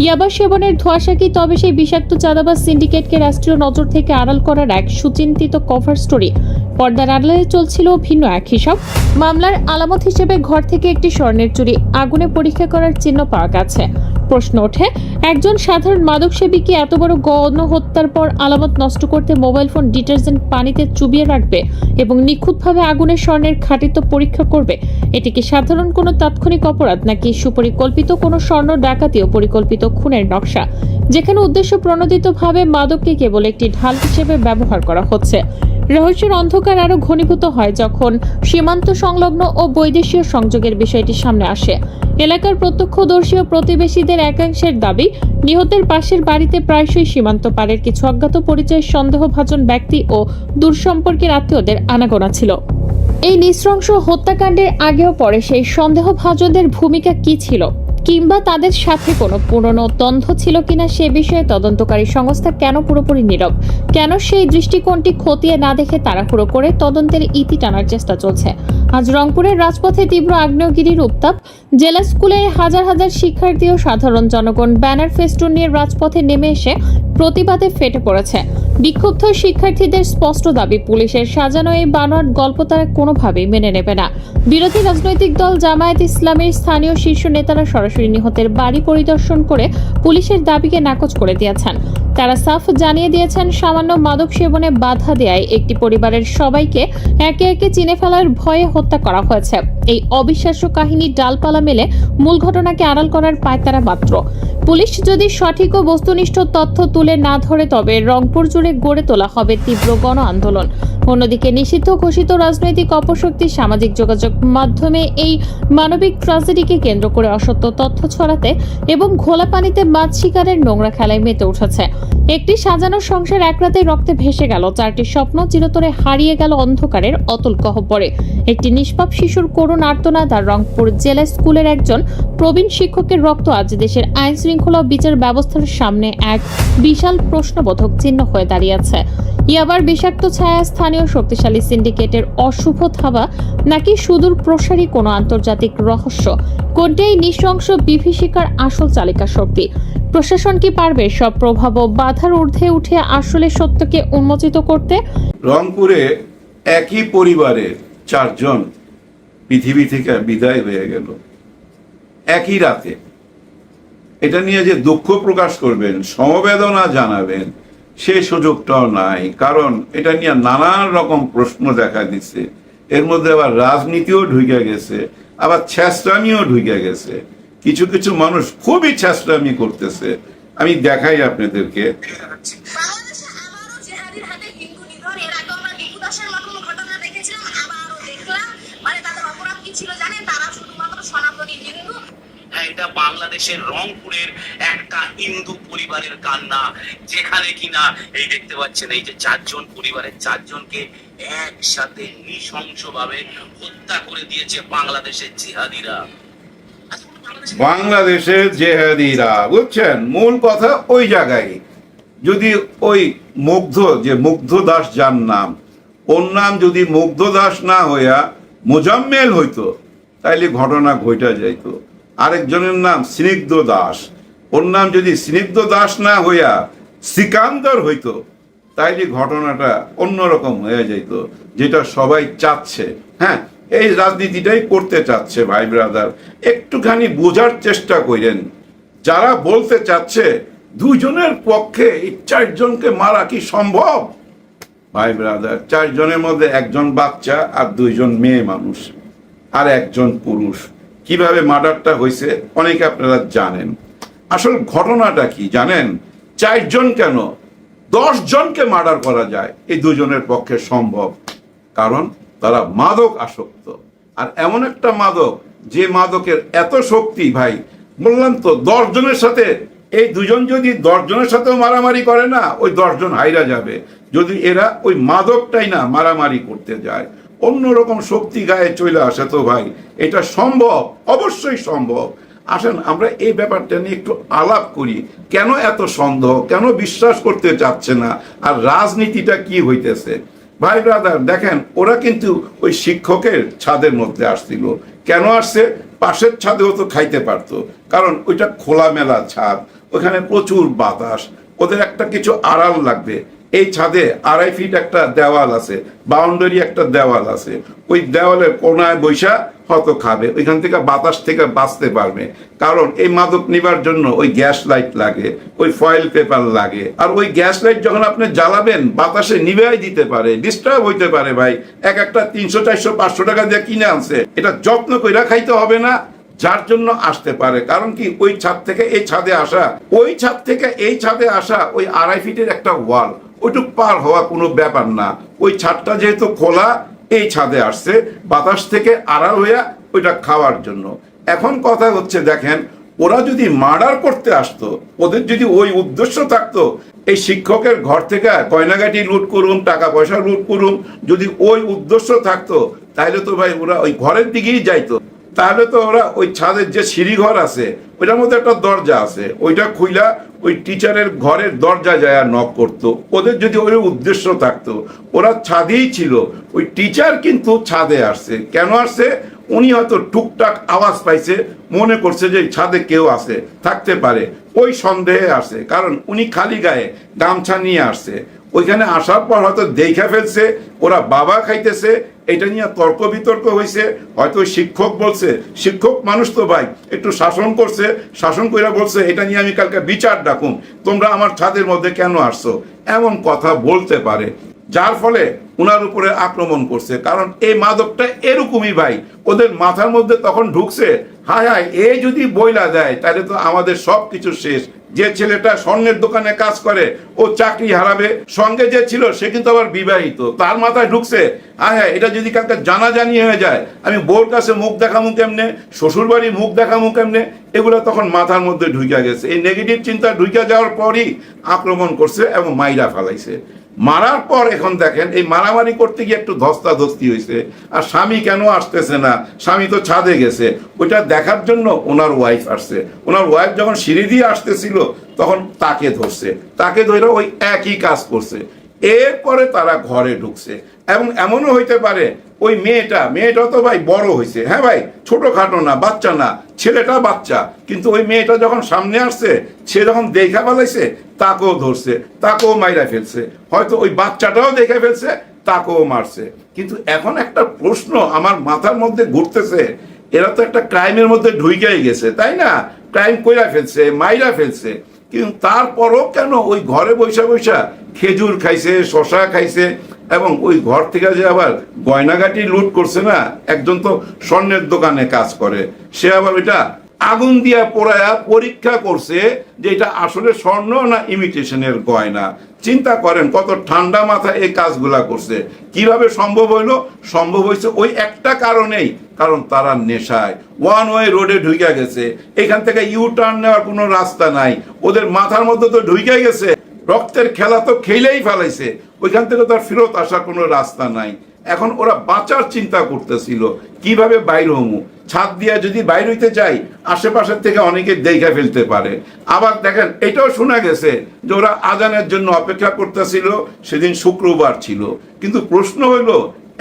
ইয়াবা সেবনের ধোঁয়াশা কি তবে সেই বিষাক্ত চাঁদাবাজ সিন্ডিকেটকে রাষ্ট্রীয় নজর থেকে আড়াল করার এক সুচিন্তিত কভার স্টোরি? পর্দার আড়ালে চলছিল ভিন্ন এক হিসাব। মামলার আলামত হিসেবে ঘর থেকে একটি স্বর্ণের চুড়ি আগুনে পরীক্ষা করার চিহ্ন পাওয়া গেছে। প্রশ্ন ওঠে, একজন সাধারণ মাদক সেবী কি এত বড় গণহত্যার পর আলামত নষ্ট করতে মোবাইল ফোন ডিটারজেন্ট পানিতে চুবিয়ে রাখবে এবং নিখুঁতভাবে আগুনের স্বর্ণের খাঁটিত্ব পরীক্ষা করবে? এটি কি সাধারণ কোনো তাৎক্ষণিক অপরাধ নাকি সুপরিকল্পিত কোনো স্বর্ণ ডাকাতি ও পরিকল্পিত খুনের নকশা, যেখানে উদ্দেশ্য প্রণোদিতভাবে মাদককে কেবল একটি ঢাল হিসেবে ব্যবহার করা হচ্ছে? রহস্যের অন্ধকার আরো ঘনীভূত হয় যখন সীমান্ত সংলগ্ন ও বৈদেশীয় সংযোগের বিষয়টি সামনে আসে। এলাকার প্রত্যক্ষদর্শী ও প্রতিবেশীদের একাংশের দাবি, নিহতের পাশের বাড়িতে প্রায়শই সীমান্ত পারের কিছু অজ্ঞাত পরিচয় সন্দেহভাজন ব্যক্তি ও দূরসম্পর্কের আত্মীয়দের আনাগোনা ছিল। এই নৃশংস হত্যাকাণ্ডের আগেও পরে সেই সন্দেহভাজনদের ভূমিকা কি ছিল, কিংবা তাদের সাথে কোনো পুরনো দ্বন্দ্ব ছিল কিনা সে বিষয়ে তদন্তকারী সংস্থা কেন পুরোপুরি নীরব? কেন সেই দৃষ্টিকোণটি খতিয়ে না দেখে তাড়াহুড়ো করে তদন্তের ইতি টানার চেষ্টা চলছে? আজ রংপুরের রাজপথে তীব্র আগ্নেয়গিরির উত্তাপ। জেলা স্কুলের হাজার হাজার শিক্ষার্থী ও সাধারণ জনগণ ব্যানার ফেস্টুন নিয়ে রাজপথে নেমে এসে প্রতিবাদে ফেটে পড়েছে। বিক্ষুব্ধ শিক্ষার্থীদের স্পষ্ট দাবি, পুলিশের সাজানো এই বানোয়াট গল্প তারা কোনোভাবেই মেনে নেবে না। বিরোধী রাজনৈতিক দল জামায়াত ইসলামের স্থানীয় শীর্ষ নেতারা সরাসরি নিহতের বাড়ি পরিদর্শন করে পুলিশের দাবিকে নাকচ করে দিয়েছেন। তারা সাফ জানিয়ে দিয়েছেন, সামান্য মাদক সেবনে বাধা দেয় একটি পরিবারের সবাইকে একে একে চিনে ফেলার ভয়ে হত্যা করা হয়েছে। এই অবিশ্বাস্য কাহিনী ডালপালা মেলে মূল ঘটনাকে আড়াল করার পায়তারা মাত্র। পুলিশ যদি সঠিক ও বস্তুনিষ্ঠ তথ্য তুলে না ধরে তবে রংপুর জুড়ে গড়ে তোলা হবে তীব্র গণ আন্দোলন। অন্যদিকে নিষিদ্ধ ঘোষিত রাজনৈতিক অপশক্তি সামাজিক যোগাযোগ মাধ্যমে এই মানবিক ট্র্যাজেডিকে কেন্দ্র করে অসত্য তথ্য ছড়াতে এবং ঘোলা পানিতে মাছ শিকারের নোংরা খেলায় মেতে উঠেছে। একটি সাজানো সংসার এক রাতে রক্তে ভেসে গেল, 4টি স্বপ্ন চিরতরে হারিয়ে গেল অন্ধকারের অতল গহ্বরে। একটি নিষ্পাপ শিশুর করুণ আর্তনাদ আর রংপুর জেলা স্কুলের একজন প্রবীণ শিক্ষকের রক্ত আজ দেশের আইন শৃঙ্খলা ও বিচার ব্যবস্থার সামনে এক বিশাল প্রশ্নবোধক চিহ্ন হয়ে দাঁড়িয়েছে। ইয়াবার বিষাক্ত ছায়া স্থানীয় শক্তিশালী সিন্ডিকেটের অশুভ থাবা নাকি সুদূর প্রসারী কোনো আন্তর্জাতিক রহস্য? কোনটি এই নৃশংস বিভীষিকার আসল চালিকা শক্তি? প্রশাসন কি পারবে সব প্রভাব ও বাধার ঊর্ধ্বে উঠে আসলে সত্যকে উন্মোচিত করতে? রংপুরে একই পরিবারের 4 জন পৃথিবী থেকে বিদায় হয়ে গেল একই রাতে। এটা নিয়ে যে দুঃখ প্রকাশ করবেন, সমবেদনা জানাবেন, সেই সুযোগটাও নাই। কারণ এটা নিয়ে নানান রকম প্রশ্ন দেখা দিচ্ছে। এর মধ্যে আবার রাজনীতিও ঢুকে গেছে, আবার ছেঁচড়ামিও ঢুকে গেছে। কিছু কিছু মানুষ খুবই ছেঁচড়ামি করতেছে। আমি দেখাই আপনাদেরকে। এটা বাংলাদেশের রংপুরের একটা হিন্দু পরিবারের কান্না, যেখানে কিনা এই দেখতে পাচ্ছেন এই যে 4 জন পরিবারের 4 জনকে একসাথে নৃশংসভাবে হত্যা করে দিয়েছে বাংলাদেশের জিহাদিরা। বাংলাদেশের জেহাদিরা, বুঝছেন? মূল কথা ওই জায়গায়। যদি ওই মুগ্ধ দাস যার নাম, ওর নাম যদি মুগ্ধ দাস না হইয়া মোজাম্মেল হইতো তাইলে ঘটনা ঘটা যাইত। আরেকজনের নাম স্নিগ্ধ দাস, ওর নাম যদি স্নিগ্ধ দাস না হইয়া সিকান্দর হইতো তাইলে ঘটনাটা অন্যরকম হয়ে যাইত, যেটা সবাই চাচ্ছে। হ্যাঁ, এই রাজনীতিটাই করতে চাচ্ছে ভাই ব্রাদার। একটুখানি বোঝার চেষ্টা করেন। যারা বলতে চাচ্ছে 2 জনের পক্ষে এই 4 জনকে মারা কি সম্ভব? ভাই ব্রাদার, 4 জনের মধ্যে 1 জন বাচ্চা আর 2 জন মেয়ে মানুষ আর 1 জন পুরুষ। কিভাবে মার্ডারটা হয়েছে অনেকে আপনারা জানেন। আসল ঘটনাটা কি জানেন? 4 জন কেন 10 জনকে মার্ডার করা যায় এই 2 জনের পক্ষে সম্ভব। কারণ তারা মাদক আসক্ত। আর এমন একটা মাদক, যে মাদকের এত শক্তি ভাই, বললাম তো 10 জনের সাথে, এই 2 জন যদি 10 জনের সাথেও মারামারি করে না, ওই 10 জন হাইরা যাবে যদি এরা ওই মাদকটাই না মারামারি করতে যায়। অন্যরকম শক্তি গায়ে চলে আসে। তো ভাই এটা সম্ভব, অবশ্যই সম্ভব। আসেন আমরা এই ব্যাপারটা নিয়ে একটু আলাপ করি, কেন এত সন্দেহ, কেন বিশ্বাস করতে চাচ্ছে না, আর রাজনীতিটা কি হইতেছে। ভাই ব্রাদার দেখেন, ওরা কিন্তু ওই শিক্ষকের ছাদের মধ্যে আসছিল। কেন আসছে? পাশের ছাদেও তো খাইতে পারতো, কারণ ওইটা খোলামেলা ছাদ, ওখানে প্রচুর বাতাস, ওদের একটা কিছু আড়াল লাগবে। এই ছাদে 2.5 ফিট একটা দেওয়াল আছে, বাউন্ডারি একটা দেওয়াল আছে, ওই দেওয়ালের কোনায় বৈশা হয়তো খাবে, ওইখান থেকে বাতাস থেকে বাঁচতে পারবে। কারণ এই মাদক নিবার জন্য ওই গ্যাস লাইট লাগে, ওই ফয়েল পেপার লাগে, আর ওই গ্যাস লাইট যখন আপনি জ্বালাবেন বাতাসে নিভাই দিতে পারে, ডিস্টার্ব হইতে পারে। ভাই একটা 300, 400, 500 টাকা দিয়ে কিনে আনছে, এটা যত্ন কইরা খাইতে হবে না, যার জন্য আসতে পারে। কারণ কি, ওই ছাদ থেকে এই ছাদে আসা, ওই ছাদ থেকে এই ছাদে আসা, ওই 2.5 ফিটের একটা ওয়াল, ওইটুক পার হওয়া কোনো ব্যাপার না। ওই ছাদটা যেহেতু খোলা, এই ছাদে আসছে বাতাস থেকে আড়াল হইয়া ওইটা খাওয়ার জন্য। এখন কথা হচ্ছে দেখেন, ওরা যদি মার্ডার করতে আসতো, ওদের যদি ওই উদ্দেশ্য থাকতো এই শিক্ষকের ঘর থেকে গয়নাগাটি লুট করুন, টাকা পয়সা লুট করুন, যদি ওই উদ্দেশ্য থাকতো, তাহলে তো ভাই ওরা ওই ঘরের দিকেই যাইতো। তাহলে তো ওরা ওই ছাদের যে সিঁড়িঘর আছে, ওইটার মধ্যে একটা দরজা আছে, ওইটা খুইলা ওই টিচারের ঘরের দরজা যায় নক করতো। ওদের যদি ওই উদ্দেশ্য থাকতো, ওরা ছাদেই ছিল। ওই টিচার কিন্তু ছাদে আসছে, কেন আসছে? উনি হয়তো টুকটাক আওয়াজ পাইছে, মনে করছে যে ছাদে কেউ আছে, থাকতে পারে, ওই সন্দেহে আসে। কারণ উনি খালি গায়ে গামছা নিয়ে আসছে, ওইখানে আসার পর হয়তো দেখা ফেলছে ওরা বাবা খাইতেছে, এটা নিয়ে তর্ক বিতর্ক হয়েছে। হয়তো শিক্ষক বলছে, শিক্ষক মানুষ তো ভাই, একটু শাসন করছে, শাসন কইরা বলছে এটা নিয়ে আমি কালকে বিচার ডাকুম, তোমরা আমার ছাদের মধ্যে কেন আসছো, এমন কথা বলতে পারে, যার ফলে উনার উপরে আক্রমণ করছে। কারণ এই মাদকটা এরকমই ভাই, ওদের মাথার মধ্যে তখন ঢুকছে, হায় হায় এ যদি বইলা দেয় তাহলে তো আমাদের সব কিছু শেষ। যে ছেলেটা স্বর্ণের দোকানে কাজ করে ও চাকরি হারাবে, সঙ্গে যে ছিল সে কিন্তু আবার বিবাহিত, তার মাথায় ঢুকছে হায় হায় এটা যদি কালকে জানাজানি হয়ে যায়, আমি বোর কাছে মুখ দেখামু কেমনে, শ্বশুর বাড়ি মুখ দেখামু কেমনে, এগুলো তখন মাথার মধ্যে ঢুকে গেছে। এই নেগেটিভ চিন্তা ঢুকে যাওয়ার পরই আক্রমণ করছে এবং মাইরা ফেলাইছে। মারার পর এখন দেখেন এই মারামারি করতে গিয়ে একটু ধস্তাধস্তি হয়েছে। আর স্বামী কেন আসতেছে না, স্বামী তো ছাদে গেছে, ওইটা দেখার জন্য ওনার ওয়াইফ আসছে। ওনার ওয়াইফ যখন সিঁড়ি দিয়ে আসতেছিল তখন তাকে ধরছে, তাকে ধরে ওই একই কাজ করছে। এরপরে তারা ঘরে ঢুকছে। এবং এমনও হইতে পারে ওই মেয়েটা তো ভাই বড় হয়েছে, হ্যাঁ ভাই, ছোটখাটো না, বাচ্চা না, ছেলেটা বাচ্চা, কিন্তু ওই মেয়েটা যখন সামনে আসছে, সে যখন দেখা ফেলাইছে তাকেও ধরছে, তাকেও মাইরা ফেলছে, হয়তো ওই বাচ্চাটাও দেখে ফেলছে, তাকেও মারছে। কিন্তু এখন একটা প্রশ্ন আমার মাথার মধ্যে ঘুরতেছে, এরা তো একটা ক্রাইমের মধ্যে ঢুইকেই গেছে, তাই না? ক্রাইম কইরা ফেলছে, মাইরা ফেলছে, কিন্তু তারপরও কেন ওই ঘরে বৈশা বৈশা খেজুর খাইছে, শশা খাইছে, এবং ওই ঘর থেকে যে আবার গয়নাগাটি লুট করছে না, একজন তো স্বর্ণের দোকানে কাজ করে, সে আবার ওইটা আগুন দিয়া পোড়ায়া পরীক্ষা করছে যে এটা আসলে স্বর্ণ না ইমিটেশনের গয়না। চিন্তা করেন কত ঠান্ডা মাথায় এই কাজগুলা করছে। কিভাবে সম্ভব হইলো? সম্ভব হয়েছে ওই একটা কারণেই, কারণ তারা নেশায় ওয়ান ওয়ে রোডে ঢুকে গেছে, এখান থেকে ইউ টার্ন নেওয়ার কোনো রাস্তা নাই, ওদের মাথার মধ্যে তো ঢুকে গেছে, রক্তের খেলা তো খেলেই ফেলাইছে, ওইখান থেকে তার ফেরত আসার কোনো রাস্তা নাই। এখন ওরা বাঁচার চিন্তা করতেছিল কিভাবে বাইর হমু, ছাদ দিয়া যদি বাইর হইতে চাই আশেপাশের থেকে অনেকে দেখা ফেলতে পারে। আবার দেখেন এটাও শোনা গেছে যে ওরা আজানের জন্য অপেক্ষা করতেছিল, সেদিন শুক্রবার ছিল। কিন্তু প্রশ্ন হইল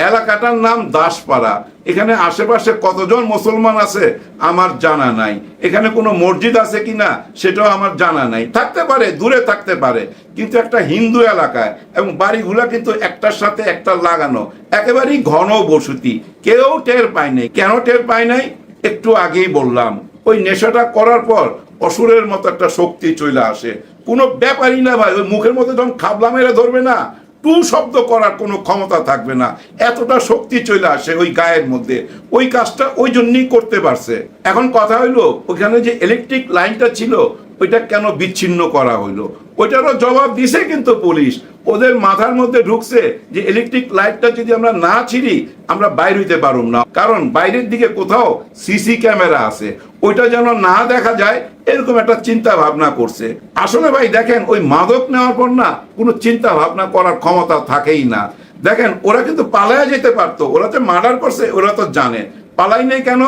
এলাকাটার নাম দাসপাড়া, এখানে আশেপাশে কতজন মুসলমান আছে আমার জানা নাই, এখানে কোনো মসজিদ আছে কিনা সেটাও আমার জানা নাই, থাকতে পারে, দূরে থাকতে পারে, কিন্তু একটা হিন্দু এলাকায় এবং বাড়িগুলা কিন্তু একটার সাথে একটা লাগানো, একেবারেই ঘন বসতি, কেউ টের পায় নাই। কেন টের পায় নাই? একটু আগেই বললাম, ওই নেশাটা করার পর অসুরের মতো একটা শক্তি চলে আসে, কোনো ব্যাপারই না ভাই, ওই মুখের মধ্যে যখন খাবলা মেরে ধরবে না, টু শব্দ করার কোনো ক্ষমতা থাকবে না, এতটা শক্তি চলে আসে ওই গায়ের মধ্যে। ওই কাজটা ওই জন্যই করতে পারছে। এখন কথা হইলো ওইখানে যে ইলেকট্রিক লাইনটা ছিল ওইটা কেন বিচ্ছিন্ন করা হইলো, ওইটারও জবাব দিছে কিন্তু পুলিশ। ওদের মাথার মধ্যে ঢুকছে যে ইলেকট্রিক লাইটটা যদি আমরা না ছিঁড়ি আমরা বাইর হইতে পারুম না, কারণ বাইরের দিকে কোথাও সিসি ক্যামেরা আছে, ওইটা যেন না দেখা যায়, এরকম একটা চিন্তা ভাবনা করছে। আসলে ভাই দেখেন ওই মাদক নেওয়ার পর না কোনো চিন্তা ভাবনা করার ক্ষমতা থাকেই না। দেখেন ওরা কিন্তু পালায়া যেতে পারতো, ওরা তো মার্ডার করছে, ওরা তো জানে। পালাই নাই কেন?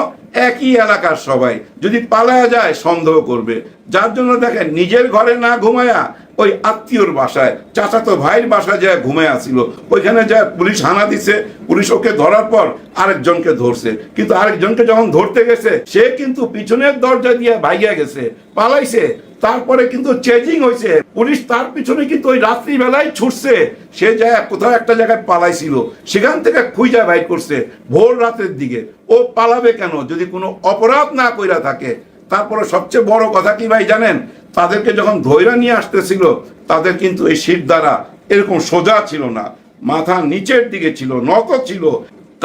একই এলাকার সবাই যদি পালায়া যায় সন্দেহ করবে, যার জন্য দেখেন নিজের ঘরে না ঘুমায়া ওই আত্মীয়র বাসায়, চাচাতো ভাইয়ের বাসায় যায় ঘুমায়া ছিল, ওইখানে যায় পুলিশ হানা দিছে। পুলিশ ওকে ধরার পর আরেকজনকে ধরছে, কিন্তু আরেকজনকে যখন ধরতে গেছে সে কিন্তু পিছনের দরজা দিয়ে ভাইয়া গেছে, পালাইছে। তারপরে কিন্তু চেজিং হয়েছে, পুলিশ তার পিছনে কিন্তু ওই রাত্রিবেলায় ছুটছে, সে যায় কোথাও একটা জায়গায় পালাইছিল, সেখান থেকে খুঁজা বাইর করছে ভোর রাতের দিকে। ও পালাবে কেন যদি কোনো অপরাধ না কইরা থাকে? তারপরে সবচেয়ে বড় কথা কি ভাই জানেন, তাদেরকে যখন ধইরা নিয়ে আসতেছিল তাদের কিন্তু এই শির দ্বারা এরকম সোজা ছিল না, মাথা নিচের দিকে ছিল, নত ছিল,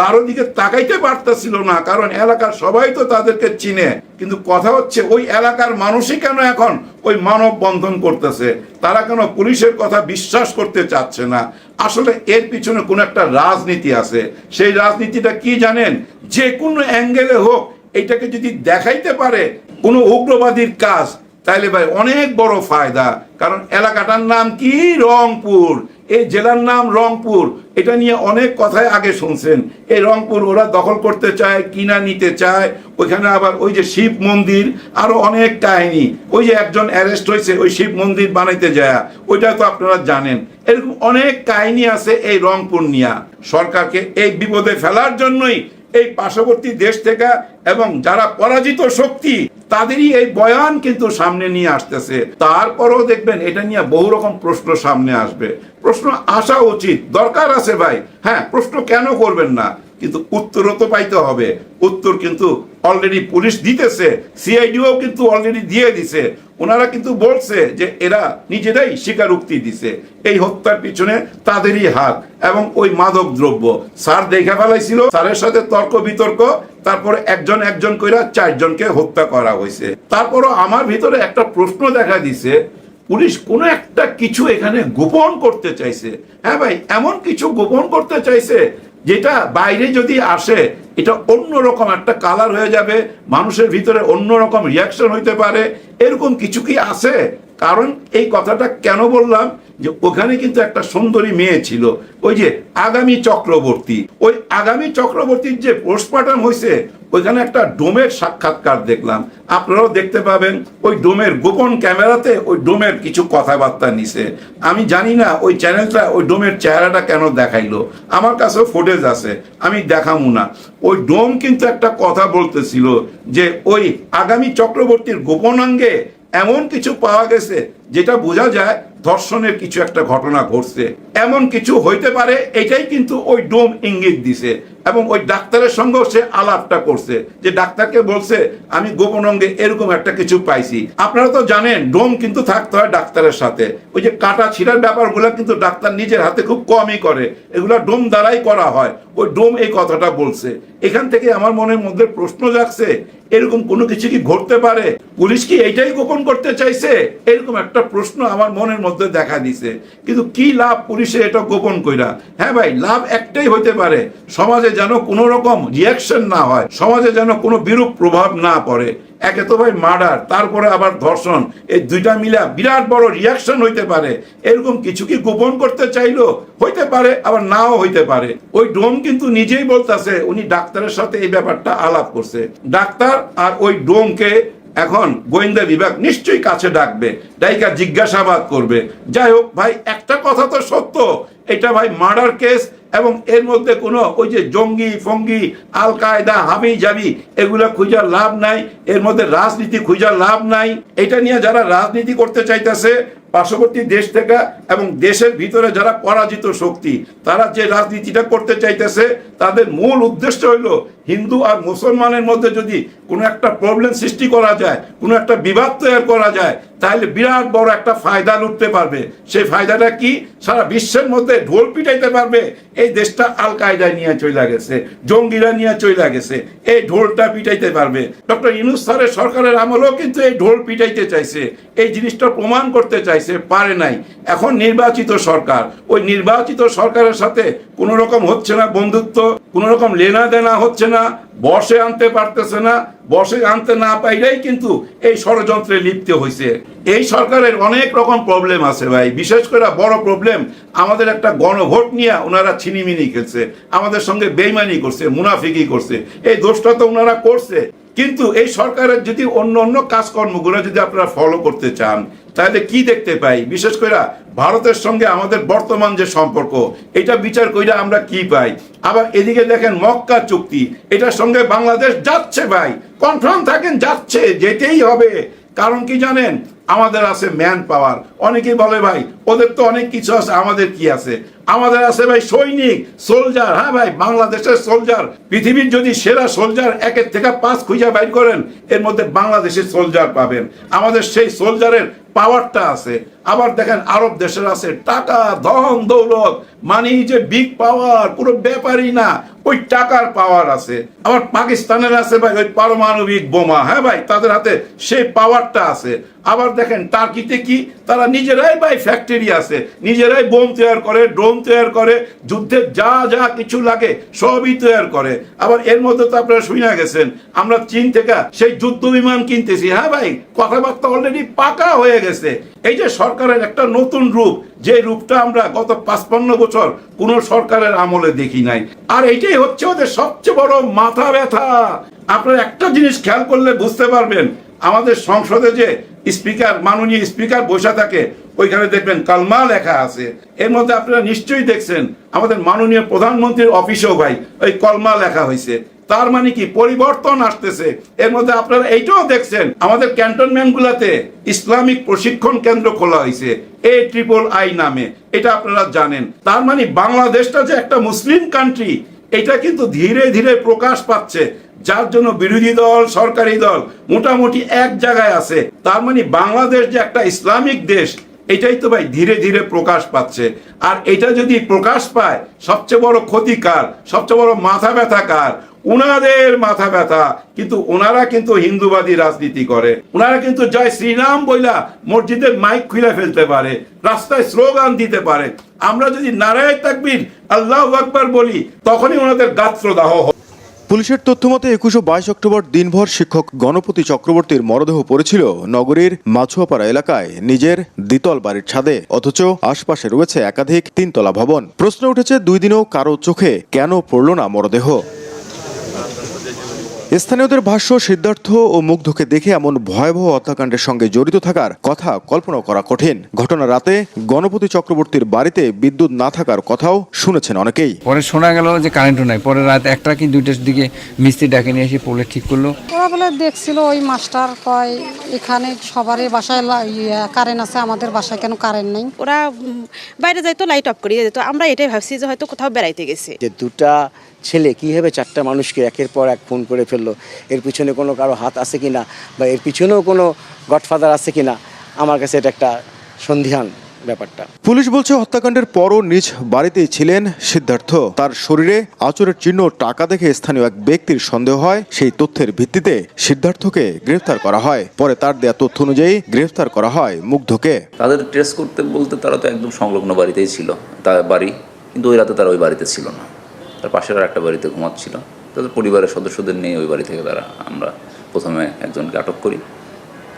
কারো দিকে তাকাইতে পারতেছিল না, কারণ এলাকার সবাই তো তাদেরকে চিনে। কিন্তু কথা হচ্ছে ওই এলাকার মানুষই কেন এখন ওই মানববন্ধন করতেছে, তারা কেন পুলিশের কথা বিশ্বাস করতে চাচ্ছে না? আসলে এর পিছনে কোনো একটা রাজনীতি আছে। সেই রাজনীতিটা কি জানেন? যে কোনো অ্যাঙ্গেলে হোক এইটাকে যদি দেখাইতে পারে কোনো উগ্রবাদীর কাজ, তাইলে ভাই অনেক বড় ফায়দা। কারণ এলাকাটার নাম কি? রংপুর। এই জেলার নাম রংপুর। এটা নিয়ে অনেক কথাই আগে শুনছেন। এই রংপুর ওরা দখল করতে চায়, কিনা নিতে চায়। ওইখানে আবার ওই যে শিব মন্দির, আরো অনেক কাহিনী। ওই যে একজন অ্যারেস্ট হয়েছে ওই শিব মন্দির বানাইতে যায়, ওইটা তো আপনারা জানেন। এরকম অনেক কাহিনী আছে এই রংপুর নিয়ে। সরকারকে এই বিপদে ফেলার জন্যই এই পার্শ্ববর্তী দেশ থেকে এবং যারা পরাজিত শক্তি তাদেরই এই বয়ান কিন্তু সামনে নিয়ে আসতেছে। তারপরেও দেখবেন এটা নিয়ে বহু রকম প্রশ্ন সামনে আসবে। প্রশ্ন আসা উচিত, দরকার আছে ভাই। হ্যাঁ, প্রশ্ন কেন করবেন না, কিন্তু উত্তরও তো পাইতে হবে। উত্তর কিন্তু অলরেডি পুলিশ দিতেছে, সিআইডিও কিন্তু অলরেডি দিয়ে দিছে। ওনারা কিন্তু বলছে যে এরা নিজেরাই স্বীকারোক্তি দিছে, এই হত্যার পিছনে তাদেরই হাত। এবং ওই মাদক দ্রব্য স্যার দেখে ফেলাইছিল, স্যারের সাথে তর্ক বিতর্ক, তারপরে একজন একজন কইরা 4 জনকে হত্যা করা হয়েছে। তারপরও আমার ভিতরে একটা প্রশ্ন দেখা দিছে, পুলিশ কোনো একটা কিছু এখানে গোপন করতে চাইছে। হ্যাঁ ভাই, এমন কিছু গোপন করতে চাইছে যেটা বাইরে যদি আসে এটা অন্যরকম একটা কালার হয়ে যাবে, মানুষের ভিতরে অন্যরকম রিয়াকশন হইতে পারে। এরকম কিছু কি আছে? কারণ এই কথাটা কেন বললাম, যে ওখানে কিন্তু একটা সুন্দরী মেয়ে ছিল, ওই যে আগামী চক্রবর্তী। ওই আগামী চক্রবর্তীর যে পোস্টমর্টম হয়েছে, ওইখানে একটা ডোমের সাক্ষাৎকার দেখলাম, আপনারাও দেখতে পাবেন। ওই ডোমের গোপন ক্যামেরাতে ওই ডোমের কিছু কথাবার্তা নিছে। আমি জানি না ওই চ্যানেলটা ওই ডোমের চেহারাটা কেন দেখাইলো, আমার কাছেও ফুটেজ আছে, আমি দেখাবো না। ওই ডোম কিন্তু একটা কথা বলতেছিল যে ওই আগামী চক্রবর্তীর গোপনাঙ্গে এমন কিছু পাওয়া গেছে যেটা বোঝা যায় ধর্ষণের কিছু একটা ঘটনা ঘটছে, এমন কিছু হইতে পারে। এটাই কিন্তু ওই ডোম ইঙ্গিত দিছে। এবং ওই ডাক্তারের সঙ্গেও সে আলাপটা করছে, যে ডাক্তারকে বলছে আমি গোপন অঙ্গে এরকম একটা কিছু পাইছি। আপনারা তো জানেন ডোম কিন্তু থাকতে হয় ডাক্তারের সাথে। ওই যে কাটা ছিঁড়ার ব্যাপারগুলো কিন্তু ডাক্তার নিজের হাতে খুব কমই করে, এগুলা ডোম দ্বারাই করা হয়। ওই ডোম এই কথাটা বলছে। এখান থেকে আমার মনের মধ্যে প্রশ্ন জাগছে, এরকম কোনো কিছু কি ঘটতে পারে? পুলিশ কি এইটাই গোপন করতে চাইছে? এরকম একটা প্রশ্ন আমার মনের মধ্যে দেখা দিছে। কিন্তু কি লাভ পুলিশে এটা গোপন কইরা? হ্যাঁ ভাই, লাভ একটাই হইতে পারে, সমাজে যেন কোনো রকম রিয়াকশন না হয়, সমাজে যেন কোনো বিরূপ প্রভাব না পড়ে। একে তো ভাই মার্ডার, তারপরে আবার ধর্ষণ, এই দুইটা মিলা বিরাট বড় রিয়াকশন হইতে পারে। এরকম কিছু কি গোপন করতে চাইলো? হইতে পারে, আবার নাও হইতে পারে। ওই ডোম কিন্তু নিজেই বলতেছে উনি ডাক্তারের সাথে এই ব্যাপারটা আলাপ করছে। ডাক্তার আর ওই ডোমকে এখন গোয়েন্দা বিভাগ নিশ্চয়ই কাছে ডাকবে, ডাইকা জিজ্ঞাসাবাদ করবে। যাই হোক ভাই, একটা কথা তো সত্য, এটা ভাই মার্ডার কেস, এবং এর মধ্যে কোনো ওই যে জঙ্গি ফঙ্গি আল কায়দা হাবি জাবি এগুলা খুঁজার লাভ নাই, এর মধ্যে রাজনীতি খুঁজার লাভ নাই। এটা নিয়ে যারা রাজনীতি করতে চাইতেছে পার্শ্ববর্তী দেশ থেকে এবং দেশের ভিতরে যারা পরাজিত শক্তি, তারা যে রাজনীতিটা করতে চাইতেছে তাদের মূল উদ্দেশ্য হইল হিন্দু আর মুসলমানের মধ্যে যদি কোনো একটা প্রবলেম সৃষ্টি করা যায়, কোনো একটা বিবাদ তৈরি করা যায়, তাহলে বিরাট বড় একটা ফায়দা লুটতে পারবে। সেই ফায়দাটা কি? সারা বিশ্বের মধ্যে ঢোল পিটাইতে পারবে এই দেশটা আল কায়দায় নিয়ে চলে গেছে, জঙ্গিরা নিয়ে চলে গেছে, এই ঢোলটা পিটাইতে পারবে। ডক্টর ইউনূস স্যারের সরকারের আমলেও কিন্তু এই ঢোল পিটাইতে চাইছে, এই জিনিসটা প্রমাণ করতে চাইছে, পারে নাই। এখন নির্বাচিত সরকার, ওই নির্বাচিত সরকারের সাথে কোনো রকম হচ্ছে না বন্ধুত্ব, কোনো রকম লেনা দেনা হচ্ছে না, বসে আনতে পারতেছে না, বসে আনতে না পাইলেই কিন্তু এই ষড়যন্ত্রে লিপ্ত হয়েছে। এই সরকারের অনেক রকম প্রবলেম আছে ভাই, বিশেষ করে বড় প্রবলেম আমাদের একটা গণভোট নিয়ে ওনারা ছিনিমিনি খেলছে, আমাদের সঙ্গে বেইমানি করছে, মুনাফিকি করছে। এই দোষটা তো ওনারা করছে, কিন্তু এই সরকারের যদি অন্য কাজকর্মগুলো যদি আপনারা ফলো করতে চান তাহলে কি দেখতে পাই? বিশেষ করে ভারতের সঙ্গে আমাদের বর্তমান যে সম্পর্ক, এটা বিচার কইরা আমরা কি পাই? আবার এদিকে দেখেন মক্কা চুক্তি, এটার সঙ্গে বাংলাদেশ যাচ্ছে ভাই, কনফার্ম থাকেন যাচ্ছে, যেতেই হবে। কারণ কি জানেন, আমাদের আছে ম্যান পাওয়ার। অনেকেই বলে ভাই ওদের তো অনেক কিছু আছে, আমাদের কি আছে? আমাদের আছে ভাই সৈনিক, সোলজার। হ্যাঁ ভাই, বাংলাদেশের সোলজার, পৃথিবীর যদি সেরা সোলজার 1 থেকে 5 খুঁজে বাইর করেন, এর মধ্যে বাংলাদেশের সোলজার পাবেন। আমাদের সেই সোলজারের পাওয়ারটা আছে। আবার দেখেন আরব দেশের আছে টাকা, ধন দৌলত, মানে যে বিগ পাওয়ার, পুরো ব্যাপারই না, ওই টাকার পাওয়ার আছে। আবার পাকিস্তানের আছে ভাই ওই পারমাণবিক বোমা। হ্যাঁ ভাই, তাদের হাতে সেই পাওয়ারটা আছে। আবার দেখেন টার্কিতে কি, তারা নিজেরাই ভাই ফ্যাক্টরি আছে, নিজেরাই বোম তৈরি করে, ড্রোন তৈরি করে, যুদ্ধে যা যা কিছু লাগে সবই তৈরি করে। আবার এর মধ্যে তো আপনারা শুনে গেছেন আমরা চীন থেকে সেই যুদ্ধ বিমান কিনতেছি। হ্যাঁ ভাই, কথাবার্তা অলরেডি পাকা হয়ে গেছে। এই যে সরকারের একটা নতুন রূপ, যে রূপটা আমরা গত 55 বছর কোন সরকারের আমলে দেখি নাই। আর এইটাই হচ্ছে ওদের সবচেয়ে বড় মাথা ব্যথা। আপনারা একটা জিনিস খেয়াল করলে বুঝতে পারবেন, আমাদের সংসদে যে স্পিকার, মাননীয় স্পিকার বসে থাকে, ওইখানে দেখবেন কালমা লেখা আছে। এর মধ্যে আপনারা নিশ্চয়ই দেখছেন আমাদের মাননীয় প্রধানমন্ত্রীর অফিসেও ভাই ওই কলমা লেখা হয়েছে। তার মানে কি পরিবর্তন আসতেছে। এর মধ্যে আপনারা এইটাও দেখছেন আমাদের ক্যান্টনমেন্ট গুলাতে ইসলামিক প্রশিক্ষণ কেন্দ্র খোলা হয়েছে AIII নামে, এটা আপনারা জানেন। তার মানে বাংলাদেশটা যে একটা মুসলিম কান্ট্রি, এটা কিন্তু ধীরে ধীরে প্রকাশ পাচ্ছে, যার জন্য বিরোধী দল সরকারি দল মোটামুটি এক জায়গায় আছে। তার মানে বাংলাদেশ যে একটা ইসলামিক দেশ, এটাই তো ভাই ধীরে ধীরে প্রকাশ পাচ্ছে। আর এটা যদি প্রকাশ পায়, সবচেয়ে বড় ক্ষতিকার, সবচেয়ে বড় মাথা ব্যথা কার? উনাদের মাথা ব্যথা। কিন্তু ওনারা কিন্তু হিন্দুবাদী রাজনীতি করে, ওনারা কিন্তু জয় শ্রীরাম বইলা মসজিদের মাইক খুলে ফেলতে পারে, রাস্তায় স্লোগান দিতে পারে। আমরা যদি নারায়ে তাকবীর আল্লাহু আকবার বলি, তখনই ওনাদের গাত্রদাহ হয়। পুলিশের তথ্যমতে 21 ও 22 অক্টোবর দিনভর শিক্ষক গণপতি চক্রবর্তীর মরদেহ পড়েছিল নগরীর মাছুয়াপাড়া এলাকায় নিজের দ্বিতল বাড়ির ছাদে, অথচ আশপাশে রয়েছে একাধিক 3তলা ভবন। প্রশ্ন উঠেছে 2 দিনেও কারো চোখে কেন পড়ল না মরদেহ। স্থানীয়দের ভাষ্য, সিদ্ধার্থ ও মুগ্ধকে দেখে এমন ভয়াবহ হত্যাকাণ্ডের সঙ্গে জড়িত থাকার কথা কল্পনা করা কঠিন। ঘটনা রাতে গণপতি চক্রবর্তীর বাড়িতে বিদ্যুৎ না থাকার কথাও শুনেছেন অনেকেই। পরে শোনা গেল যে কারেন্টও নাই। পরে রাত 1টা কি 2টার দিকে মিস্ত্রি ডাকে নিয়ে এসে পোলে ঠিক করলো। ওরা বলে দেখছিল ওই মাস্টার কয় এখানে সবারই বাসায় কারেন্ট আছে, আমাদের বাসায় কেন কারেন্ট নেই। ওরা বাইরে যাইতো, লাইট অফ করিয়ে যেত। আমরা এটাই ভাবছি যে হয়তো কোথাও বেড়াইতে গেছে। যে 2টা ছেলে কীভাবে 4টা মানুষকে একের পর এক খুন করে ফেললো, এর পিছনে কোনো কারো হাত আছে কিনা বা এর পিছনেও কোনো গডফাদার আছে কিনা, আমার কাছে এটা একটা সন্দিহান ব্যাপারটা। পুলিশ বলছে হত্যাকাণ্ডের পরও নিজ বাড়িতেই ছিলেন সিদ্ধার্থ। তার শরীরে আঁচড়ের চিহ্ন, টাকা দেখে স্থানীয় এক ব্যক্তির সন্দেহ হয়। সেই তথ্যের ভিত্তিতে সিদ্ধার্থকে গ্রেফতার করা হয়। পরে তার দেয়া তথ্য অনুযায়ী গ্রেফতার করা হয় মুগ্ধকে। তাদের ট্রেস করতে বলতে তারা তো একদম সংলগ্ন বাড়িতেই ছিল, তার বাড়ি, কিন্তু ওই রাতে তারা ওই বাড়িতে ছিল না, তার পাশের আর একটা বাড়িতে ঘুমাচ্ছিল। তাদের পরিবারের সদস্যদের নিয়ে ওই বাড়ি থেকে আমরা প্রথমে একজনকে আটক করি,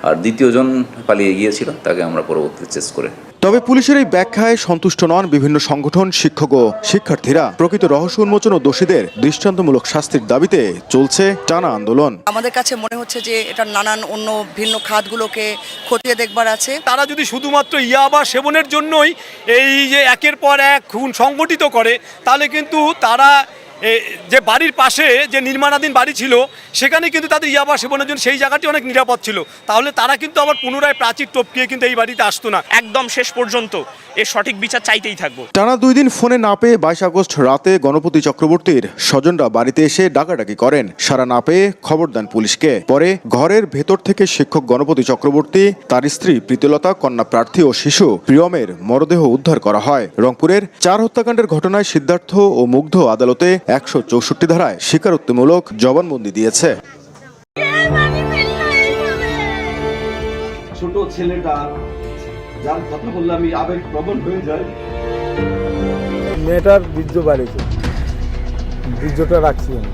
আর দ্বিতীয়জন পালিয়ে গিয়েছিল, তাকে আমরা পরবর্তীতে চেস করে। তবে পুলিশের এই ব্যাখ্যায় সন্তুষ্ট নন বিভিন্ন সংগঠন, শিক্ষক ও শিক্ষার্থীরা। প্রকৃত রহস্য উন্মোচন ও দোষীদের দৃষ্টান্তমূলক শাস্তির দাবিতে চলছে টানা আন্দোলন। আমাদের কাছে মনে হচ্ছে যে এটা নানান অন্য ভিন্ন খাতগুলোকে খতিয়ে দেখবার আছে। তারা যদি শুধুমাত্র ইয়াবা সেবনের জন্যই এই যে একের পর এক খুন সংগঠিত করে, তাহলে কিন্তু তারা যে বাড়ির পাশে যে নির্মাণাধীন বাড়ি ছিল, সেখানে কিন্তু তাদের ইয়াবা সেবনের জন্য সেই জায়গাটি অনেক নিরাপদ ছিল। তাহলে তারা কিন্তু আবার পুনরায় প্রাচীর টপকিয়ে কিন্তু এই বাড়িতে আসতো না। একদম শেষ পর্যন্ত এর সঠিক বিচার চাইতেই থাকবো। টানা 2 দিন ফোনে না পেয়ে 22 আগস্ট রাতে গণপতি চক্রবর্তীর স্বজনরা বাড়িতে এসে ডাকাডাকি করেন। সাড়া না পেয়ে খবর দেন পুলিশকে। পরে ঘরের ভেতর থেকে শিক্ষক গণপতি চক্রবর্তী, তার স্ত্রী প্রীতিলতা, কন্যা প্রার্থী ও শিশু প্রিয়মের মরদেহ উদ্ধার করা হয়। রংপুরের 4 হত্যাকাণ্ডের ঘটনায় সিদ্ধার্থ ও মুগ্ধ আদালতে 164 ধারায় স্বীকারোক্তিমূলক জবানবন্দি দিয়েছে। ছোট ছেলেটা, যার কথা বললে আমি আবেগ প্রবণ হয়ে যাই, মেয়েটার বীর্য বাড়িয়েছে, বীর্যটা রাখছি আমি।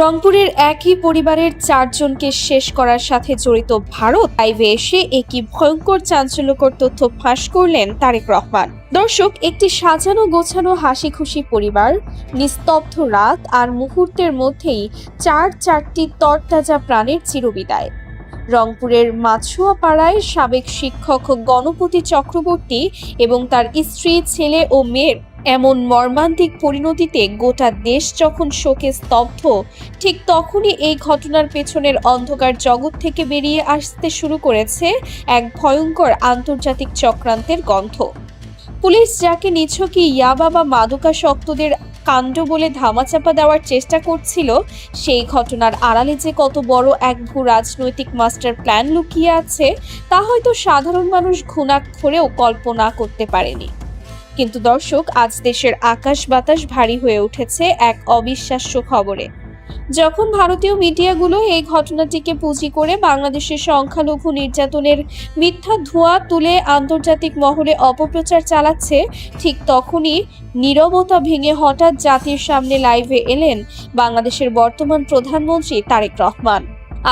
রংপুরের একই পরিবারের 4 জনকে শেষ করার সাথে জড়িত ভারত লাইভে এসে একই ভয়ঙ্কর চাঞ্চল্যকর তথ্য ফাঁস করলেন তারেক রহমান। দর্শক, একটি সাজানো গোছানো হাসি খুশি পরিবার, নিস্তব্ধ রাত আর মুহূর্তের মধ্যেই চারটি তরতাজা প্রাণের চিরবিদায়। রংপুরের মাছুয়াপাড়ায় সাবেক শিক্ষক গণপতি চক্রবর্তী এবং তার স্ত্রী, ছেলে ও মেয়ের এমন মর্মান্তিক পরিণতিতে গোটা দেশ যখন শোকে স্তব্ধ, ঠিক তখনই এই ঘটনার পেছনের অন্ধকার জগৎ থেকে বেরিয়ে আসতে শুরু করেছে এক ভয়ঙ্কর আন্তর্জাতিক চক্রান্তের গন্ধ। পুলিশ যাকে নিছকই ইয়াবা বা মাদকাসক্তদের কাণ্ড বলে ধামাচাপা দেওয়ার চেষ্টা করছিল, সেই ঘটনার আড়ালে যে কত বড় এক ভূ রাজনৈতিক মাস্টার প্ল্যান লুকিয়ে আছে তা হয়তো সাধারণ মানুষ ঘুণাক্ষরেও কল্পনা করতে পারেনি। কিন্তু দর্শক, আজ দেশের আকাশ বাতাস ভারী হয়ে উঠেছে এক অবিশ্বাস্য খবরে। যখন ভারতীয় মিডিয়াগুলো এই ঘটনাটিকে পুঁজি করে বাংলাদেশের সংখ্যালঘু নির্যাতনের মিথ্যা ধোঁয়া তুলে আন্তর্জাতিক মহলে অপপ্রচার চালাচ্ছে, ঠিক তখনই নীরবতা ভেঙে হঠাৎ জাতির সামনে লাইভে এলেন বাংলাদেশের বর্তমান প্রধানমন্ত্রী তারেক রহমান।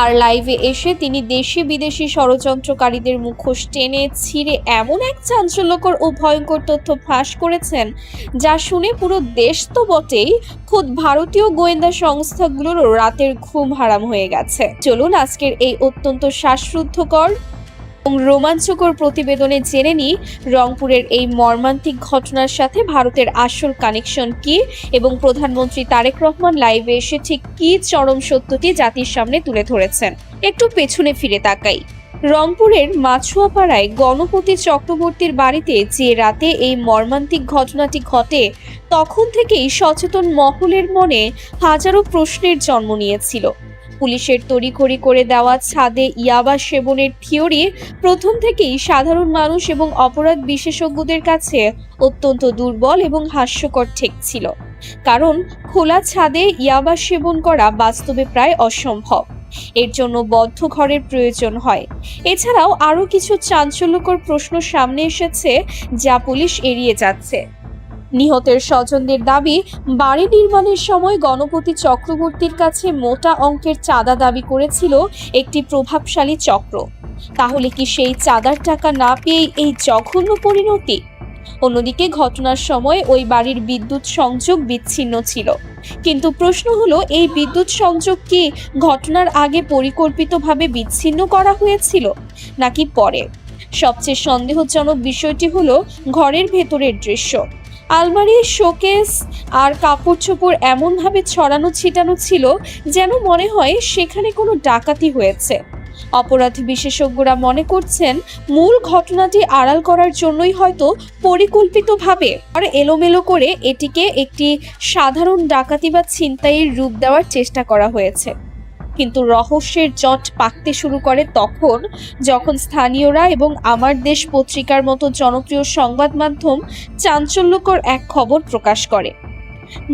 আর লাইভে এসে তিনি দেশি বিদেশি ষড়যন্ত্রকারীদের মুখোশ টেনে ছিঁড়ে এমন এক চাঞ্চল্যকর ও ভয়ঙ্কর তথ্য ফাঁস করেছেন যা শুনে পুরো দেশ তো বটেই, খোদ ভারতীয় গোয়েন্দা সংস্থাগুলোরও রাতের ঘুম হারাম হয়ে গেছে। চলুন আজকের এই অত্যন্ত শ্বাসরুদ্ধকর এবং রোমাঞ্চকর প্রতিবেদনে জেনে নিই রংপুরের এই মর্মান্তিক ঘটনার সাথে ভারতের আসল কানেকশন কি এবং প্রধানমন্ত্রী তারেক রহমান লাইভে এসে ঠিক কি চরম সত্যটি জাতির সামনে তুলে ধরেছেন। একটু পেছনে ফিরে তাকাই। রংপুরের মাছুয়াপাড়ায় গণপতি চক্রবর্তীর বাড়িতে যে রাতে এই মর্মান্তিক ঘটনাটি ঘটে, তখন থেকেই সচেতন মহলের মনে হাজারো প্রশ্নের জন্ম নিয়েছিল। পুলিশের তড়িঘড়ি করে দেওয়া ছাদে ইয়াবা সেবনের থিওরি প্রথম থেকেই সাধারণ মানুষ এবং অপরাধ বিশেষজ্ঞদের কাছে অত্যন্ত দুর্বল এবং হাস্যকর ঠেকছিল, কারণ খোলা ছাদে ইয়াবা সেবন করা বাস্তবে প্রায় অসম্ভব। এর জন্য বদ্ধ ঘরের প্রয়োজন হয়। এছাড়াও আরও কিছু চাঞ্চল্যকর প্রশ্ন সামনে এসেছে যা পুলিশ এড়িয়ে যাচ্ছে। নিহতের স্বজনদের দাবি, বাড়ি নির্মাণের সময় গণপতি চক্রবর্তীর কাছে মোটা অঙ্কের চাঁদা দাবি করেছিল একটি প্রভাবশালী চক্র। তাহলে কি সেই চাঁদার টাকা না পেয়েই এই জঘন্য পরিণতি? অন্যদিকে ঘটনার সময় ওই বাড়ির বিদ্যুৎ সংযোগ বিচ্ছিন্ন ছিল, কিন্তু প্রশ্ন হলো এই বিদ্যুৎ সংযোগ কি ঘটনার আগে পরিকল্পিতভাবে বিচ্ছিন্ন করা হয়েছিল নাকি পরে? সবচেয়ে সন্দেহজনক বিষয়টি হলো ঘরের ভেতরের দৃশ্য। আলমারি, শোকেস আর কাপড় চোপড় এমনভাবে ছড়ানো ছিটানো ছিল যেন মনে হয় সেখানে কোনো ডাকাতি হয়েছে। অপরাধ বিশেষজ্ঞরা মনে করছেন মূল ঘটনাটি আড়াল করার জন্যই হয়তো পরিকল্পিতভাবে আর এলোমেলো করে এটিকে একটি সাধারণ ডাকাতি বা ছিনতাইয়ের রূপ দেওয়ার চেষ্টা করা হয়েছে। কিন্তু রহস্যের জট পাকতে শুরু করে তখন যখন স্থানীয়রা এবং আমার দেশ পত্রিকার মতো জনপ্রিয় সংবাদ মাধ্যম চাঞ্চল্যকর এক খবর প্রকাশ করে।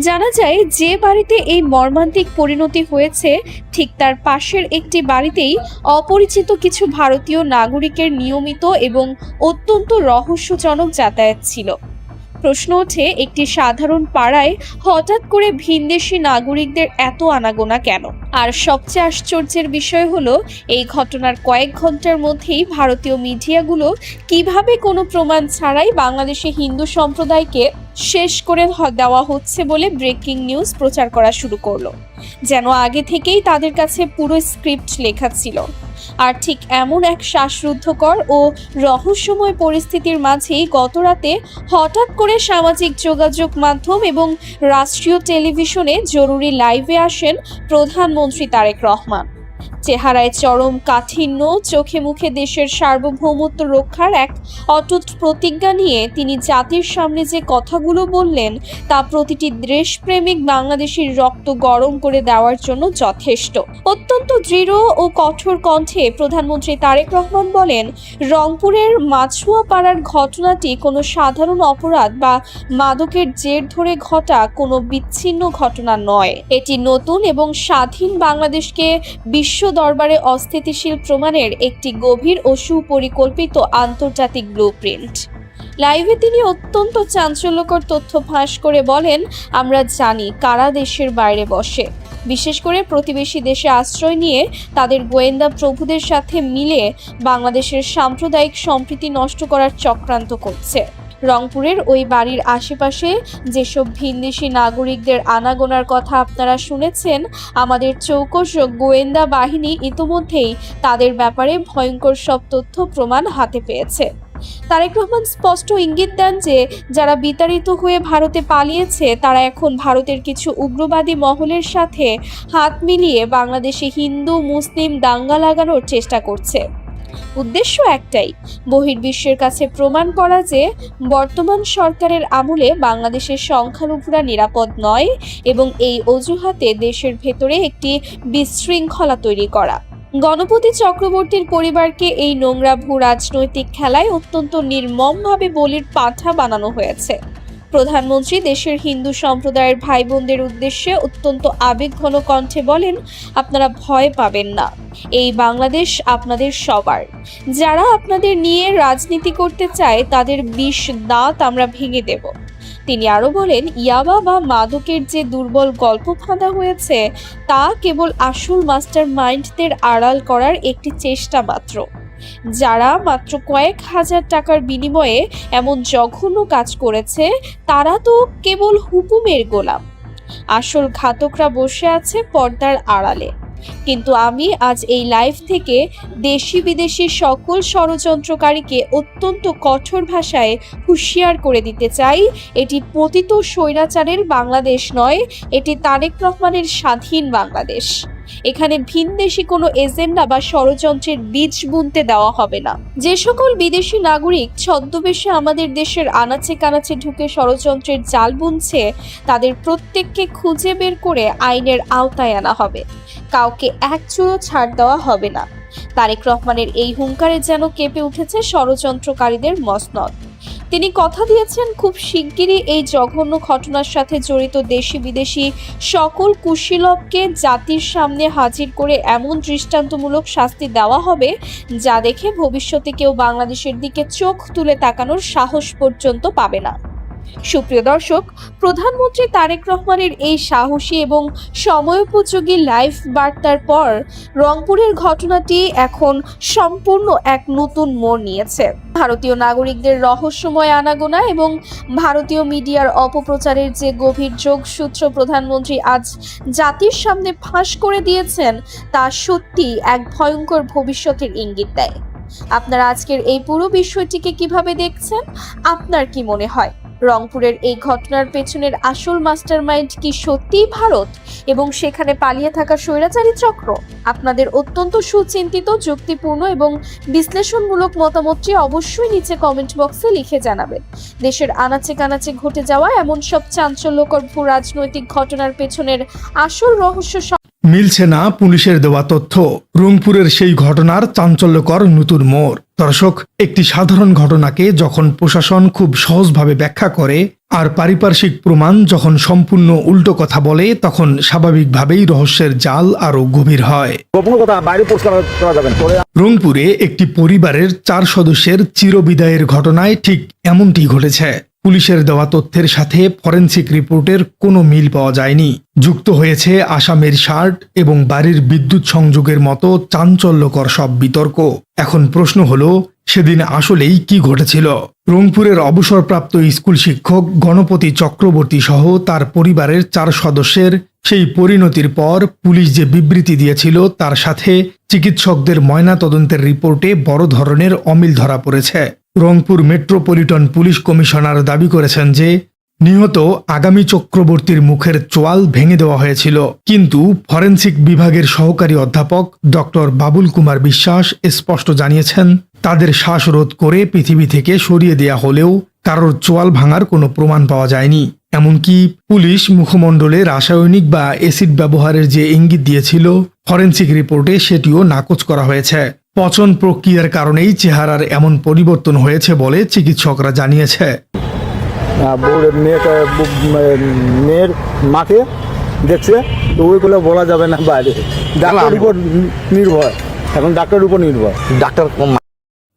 জানা যায় যে বাড়িতে এই মর্মান্তিক পরিণতি হয়েছে ঠিক তার পাশের একটি বাড়িতেই অপরিচিত কিছু ভারতীয় নাগরিকের নিয়মিত এবং অত্যন্ত রহস্যজনক যাতায়াত ছিল। প্রশ্ন ওঠে, একটি সাধারণ পাড়ায় হঠাৎ করে ভিনদেশি নাগরিকদের এত আনাগোনা কেন? আর সবচেয়ে আশ্চর্যের বিষয় হলো এই ঘটনার কয়েক ঘন্টার মধ্যেই ভারতীয় মিডিয়াগুলো কিভাবে কোনো প্রমাণ ছাড়াই বাংলাদেশে হিন্দু সম্প্রদায়কে শেষ করে দেওয়া হচ্ছে বলে ব্রেকিং নিউজ প্রচার করা শুরু করলো, যেন আগে থেকেই তাদের কাছে পুরো স্ক্রিপ্ট লেখা ছিল। আর ঠিক এমন এক শ্বাসরুদ্ধকর ও রহস্যময় পরিস্থিতির মাঝেই গতরাতে হঠাৎ করে সামাজিক যোগাযোগ মাধ্যম এবং রাষ্ট্রীয় টেলিভিশনে জরুরি লাইভে আসেন প্রধানমন্ত্রী তারেক রহমান। চেহারায় চরম কাঠিন্য, চোখে মুখে দেশের সার্বভৌমত্ব রক্ষার এক অটুট প্রতিজ্ঞা নিয়ে তিনি জাতির সামনে যে কথাগুলো বললেন তা প্রতিটি দেশপ্রেমিক বাংলাদেশের রক্ত গরম করে দেওয়ার জন্য যথেষ্ট। অত্যন্ত দৃঢ় ও কঠোর কণ্ঠে প্রধানমন্ত্রী তারেক রহমান বলেন, রংপুরের মাছুয়াপাড়ার ঘটনাটি কোনো সাধারণ অপরাধ বা মাদকের জের ধরে ঘটা কোনো বিচ্ছিন্ন ঘটনা নয়। এটি নতুন এবং স্বাধীন বাংলাদেশকে বিশ্ব দরবারে অস্থিতিশীল প্রমাণের একটি গভীর ও সুপরিকল্পিত আন্তর্জাতিক ব্লুপ্রিন্ট। লাইভে তিনি অত্যন্ত চাঞ্চল্যকর তথ্য ফাঁস করে বলেন, আমরা জানি কারা দেশের বাইরে বসে, বিশেষ করে প্রতিবেশী দেশে আশ্রয় নিয়ে তাদের গোয়েন্দা প্রভুদের সাথে মিলে বাংলাদেশের সাম্প্রদায়িক সম্প্রীতি নষ্ট করার চক্রান্ত করছে। রংপুরের ওই বাড়ির আশেপাশে যেসব ভিনদেশি নাগরিকদের আনাগোনার কথা আপনারা শুনেছেন, আমাদের চৌকস গোয়েন্দা বাহিনী ইতোমধ্যেই তাদের ব্যাপারে ভয়ঙ্কর সব তথ্য প্রমাণ হাতে পেয়েছে। তারেক রহমান স্পষ্ট ইঙ্গিত দেন যে যারা বিতাড়িত হয়ে ভারতে পালিয়েছে তারা এখন ভারতের কিছু উগ্রবাদী মহলের সাথে হাত মিলিয়ে বাংলাদেশে হিন্দু মুসলিম দাঙ্গা লাগানোর চেষ্টা করছে। উদ্দেশ্য একটাই, বহির্বিশ্বের কাছে প্রমাণ করা যে বর্তমান সরকারের আমলে বাংলাদেশের সংখ্যালঘুরা নিরাপদ নয় এবং এই অজুহাতে দেশের ভেতরে একটি বিশৃঙ্খলা তৈরি করা। গণপতি চক্রবর্তীর পরিবারকে এই নোংরা ভূ রাজনৈতিক খেলায় অত্যন্ত নির্মমভাবে বলির পাঁঠা বানানো হয়েছে। প্রধানমন্ত্রী দেশের হিন্দু সম্প্রদায়ের ভাই বোনদের উদ্দেশ্যে অত্যন্ত আবেগঘন কণ্ঠে বলেন, আপনারা ভয় পাবেন না, এই বাংলাদেশ আপনাদের সবার। যারা আপনাদের নিয়ে রাজনীতি করতে চায় তাদের বিষ দাঁত আমরা ভেঙে দেব। তিনি আরো বলেন, ইয়াবা বা মাদকের যে দুর্বল গল্প ফাঁদা হয়েছে তা কেবল আসল মাস্টার মাইন্ডদের আড়াল করার একটি চেষ্টা মাত্র। যারা মাত্র কয়েক হাজার টাকার বিনিময়ে এমন জঘন্য কাজ করেছে তারা তো কেবল হুকুমের গোলাম। আসল ঘাতকরা বসে আছে পর্দার আড়ালে। কিন্তু আমি আজ এই লাইভ থেকে দেশি বিদেশি সকল ষড়যন্ত্রকারীকে অত্যন্ত কঠোর ভাষায় হুঁশিয়ার করে দিতে চাই, এটি পতিত স্বৈরাচারের বাংলাদেশ নয়, এটি তারেক রহমানের স্বাধীন বাংলাদেশ। এখানে ভিনদেশি কোনো এজেন্ডা বা ষড়যন্ত্রের বীজ বুনতে দেওয়া হবে না। যে সকল বিদেশি নাগরিক ছদ্মবেশে আমাদের দেশের আনাচে কানাচে ঢুকে ষড়যন্ত্রের জাল বুনছে তাদের প্রত্যেককে খুঁজে বের করে আইনের আওতায় আনা হবে। কাউকে এক চুলো ছাড় দেওয়া হবে না। তারেক রহমানের এই হুঙ্কারে যেন কেঁপে উঠেছে ষড়যন্ত্রকারীদের মসনদ। তিনি কথা দিয়েছেন খুব শিগগিরই এই জঘন্য ঘটনার সাথে জড়িত দেশি বিদেশি সকল কুশীলবকে জাতির সামনে হাজির করে এমন দৃষ্টান্তমূলক শাস্তি দেওয়া হবে যা দেখে ভবিষ্যতে কেউ বাংলাদেশের দিকে চোখ তুলে তাকানোর সাহস পর্যন্ত পাবে না। সুপ্রিয় দর্শক, প্রধানমন্ত্রী তারেক রহমানের এই সাহসী এবং সময়োপযোগী লাইভ বার্তার পর রংপুরের ঘটনাটি এখন সম্পূর্ণ এক নতুন মোড় নিয়েছে। ভারতীয় নাগরিকদের রহস্যময় আনাগোনা এবং ভারতীয় মিডিয়ার অপপ্রচারের যে গভীর যোগসূত্র প্রধানমন্ত্রী আজ জাতির সামনে ফাঁস করে দিয়েছেন তা সত্যি এক ভয়ঙ্কর ভবিষ্যতের ইঙ্গিত দেয়। আপনারা আজকের এই পুরো বিষয়টিকে কিভাবে দেখছেন? আপনার কি মনে হয় রংপুরের এই ঘটনার পেছনের আসল মাস্টারমাইন্ড কি সত্যিই ভারত এবং সেখানে পালিয়ে থাকা স্বৈরাচারী চক্র? আপনাদের অত্যন্ত সুচিন্তিত, যুক্তিপূর্ণ এবং বিশ্লেষণমূলক মতামতটি অবশ্যই নিচে কমেন্ট বক্সে লিখে জানাবেন। দেশের আনাচে কানাচে ঘটে যাওয়া এমন সব চাঞ্চল্যকর ভূ রাজনৈতিক ঘটনার পেছনের আসল রহস্য মিলছে না পুলিশের দেওয়া তথ্য। রংপুরের সেই ঘটনার চাঞ্চল্যকর নতুন মোড়। দর্শক, একটি সাধারণ ঘটনাকে যখন প্রশাসন খুব সহজভাবে ব্যাখ্যা করে আর পারিপার্শ্বিক প্রমাণ যখন সম্পূর্ণ উল্টো কথা বলে তখন স্বাভাবিকভাবেই রহস্যের জাল আরো গভীর হয়। রংপুরে একটি পরিবারের 4 সদস্যের চিরবিদায়ের ঘটনায় ঠিক এমনটি ঘটেছে। পুলিশের দেওয়া তথ্যের সাথে ফরেনসিক রিপোর্টের কোনো মিল পাওয়া যায়নি। যুক্ত হয়েছে আসামের শার্ট এবং বাড়ির বিদ্যুৎ সংযোগের মতো চাঞ্চল্যকর সব বিতর্ক। এখন প্রশ্ন হলো, সেদিন আসলেই কি ঘটেছিল? রংপুরের অবসরপ্রাপ্ত স্কুল শিক্ষক গণপতি চক্রবর্তী সহ তার পরিবারের 4 সদস্যের সেই পরিণতির পর পুলিশ যে বিবৃতি দিয়েছিল তার সাথে চিকিৎসকদের ময়নাতদন্তের রিপোর্টে বড় ধরনের অমিল ধরা পড়েছে। রংপুর মেট্রোপলিটন পুলিশ কমিশনার দাবি করেছেন যে নিহত আগামী চক্রবর্তীর মুখের চোয়াল ভেঙে দেওয়া হয়েছিল, কিন্তু ফরেনসিক বিভাগের সহকারী অধ্যাপক ডক্টর বাবুল কুমার বিশ্বাস স্পষ্ট জানিয়েছেন তাদের শ্বাসরোধ করে পৃথিবী থেকে সরিয়ে দেয়া হলেও কারোর চোয়াল ভাঙার কোনো প্রমাণ পাওয়া যায়নি। এমনকি পুলিশ মুখমণ্ডলে রাসায়নিক বা অ্যাসিড ব্যবহারের যে ইঙ্গিত দিয়েছিল ফরেনসিক রিপোর্টে সেটিও নাকচ করা হয়েছে। পচন প্রক্রিয়ার কারণেই চেহারার এমন পরিবর্তন হয়েছে বলে চিকিৎসকরা জানিয়েছে। মেয়ের মাকে দেখছে তো ওইগুলো বলা যাবে না বাইরে, ডাক্তারের উপর নির্ভর, এখন ডাক্তারের উপর নির্ভর। ডাক্তার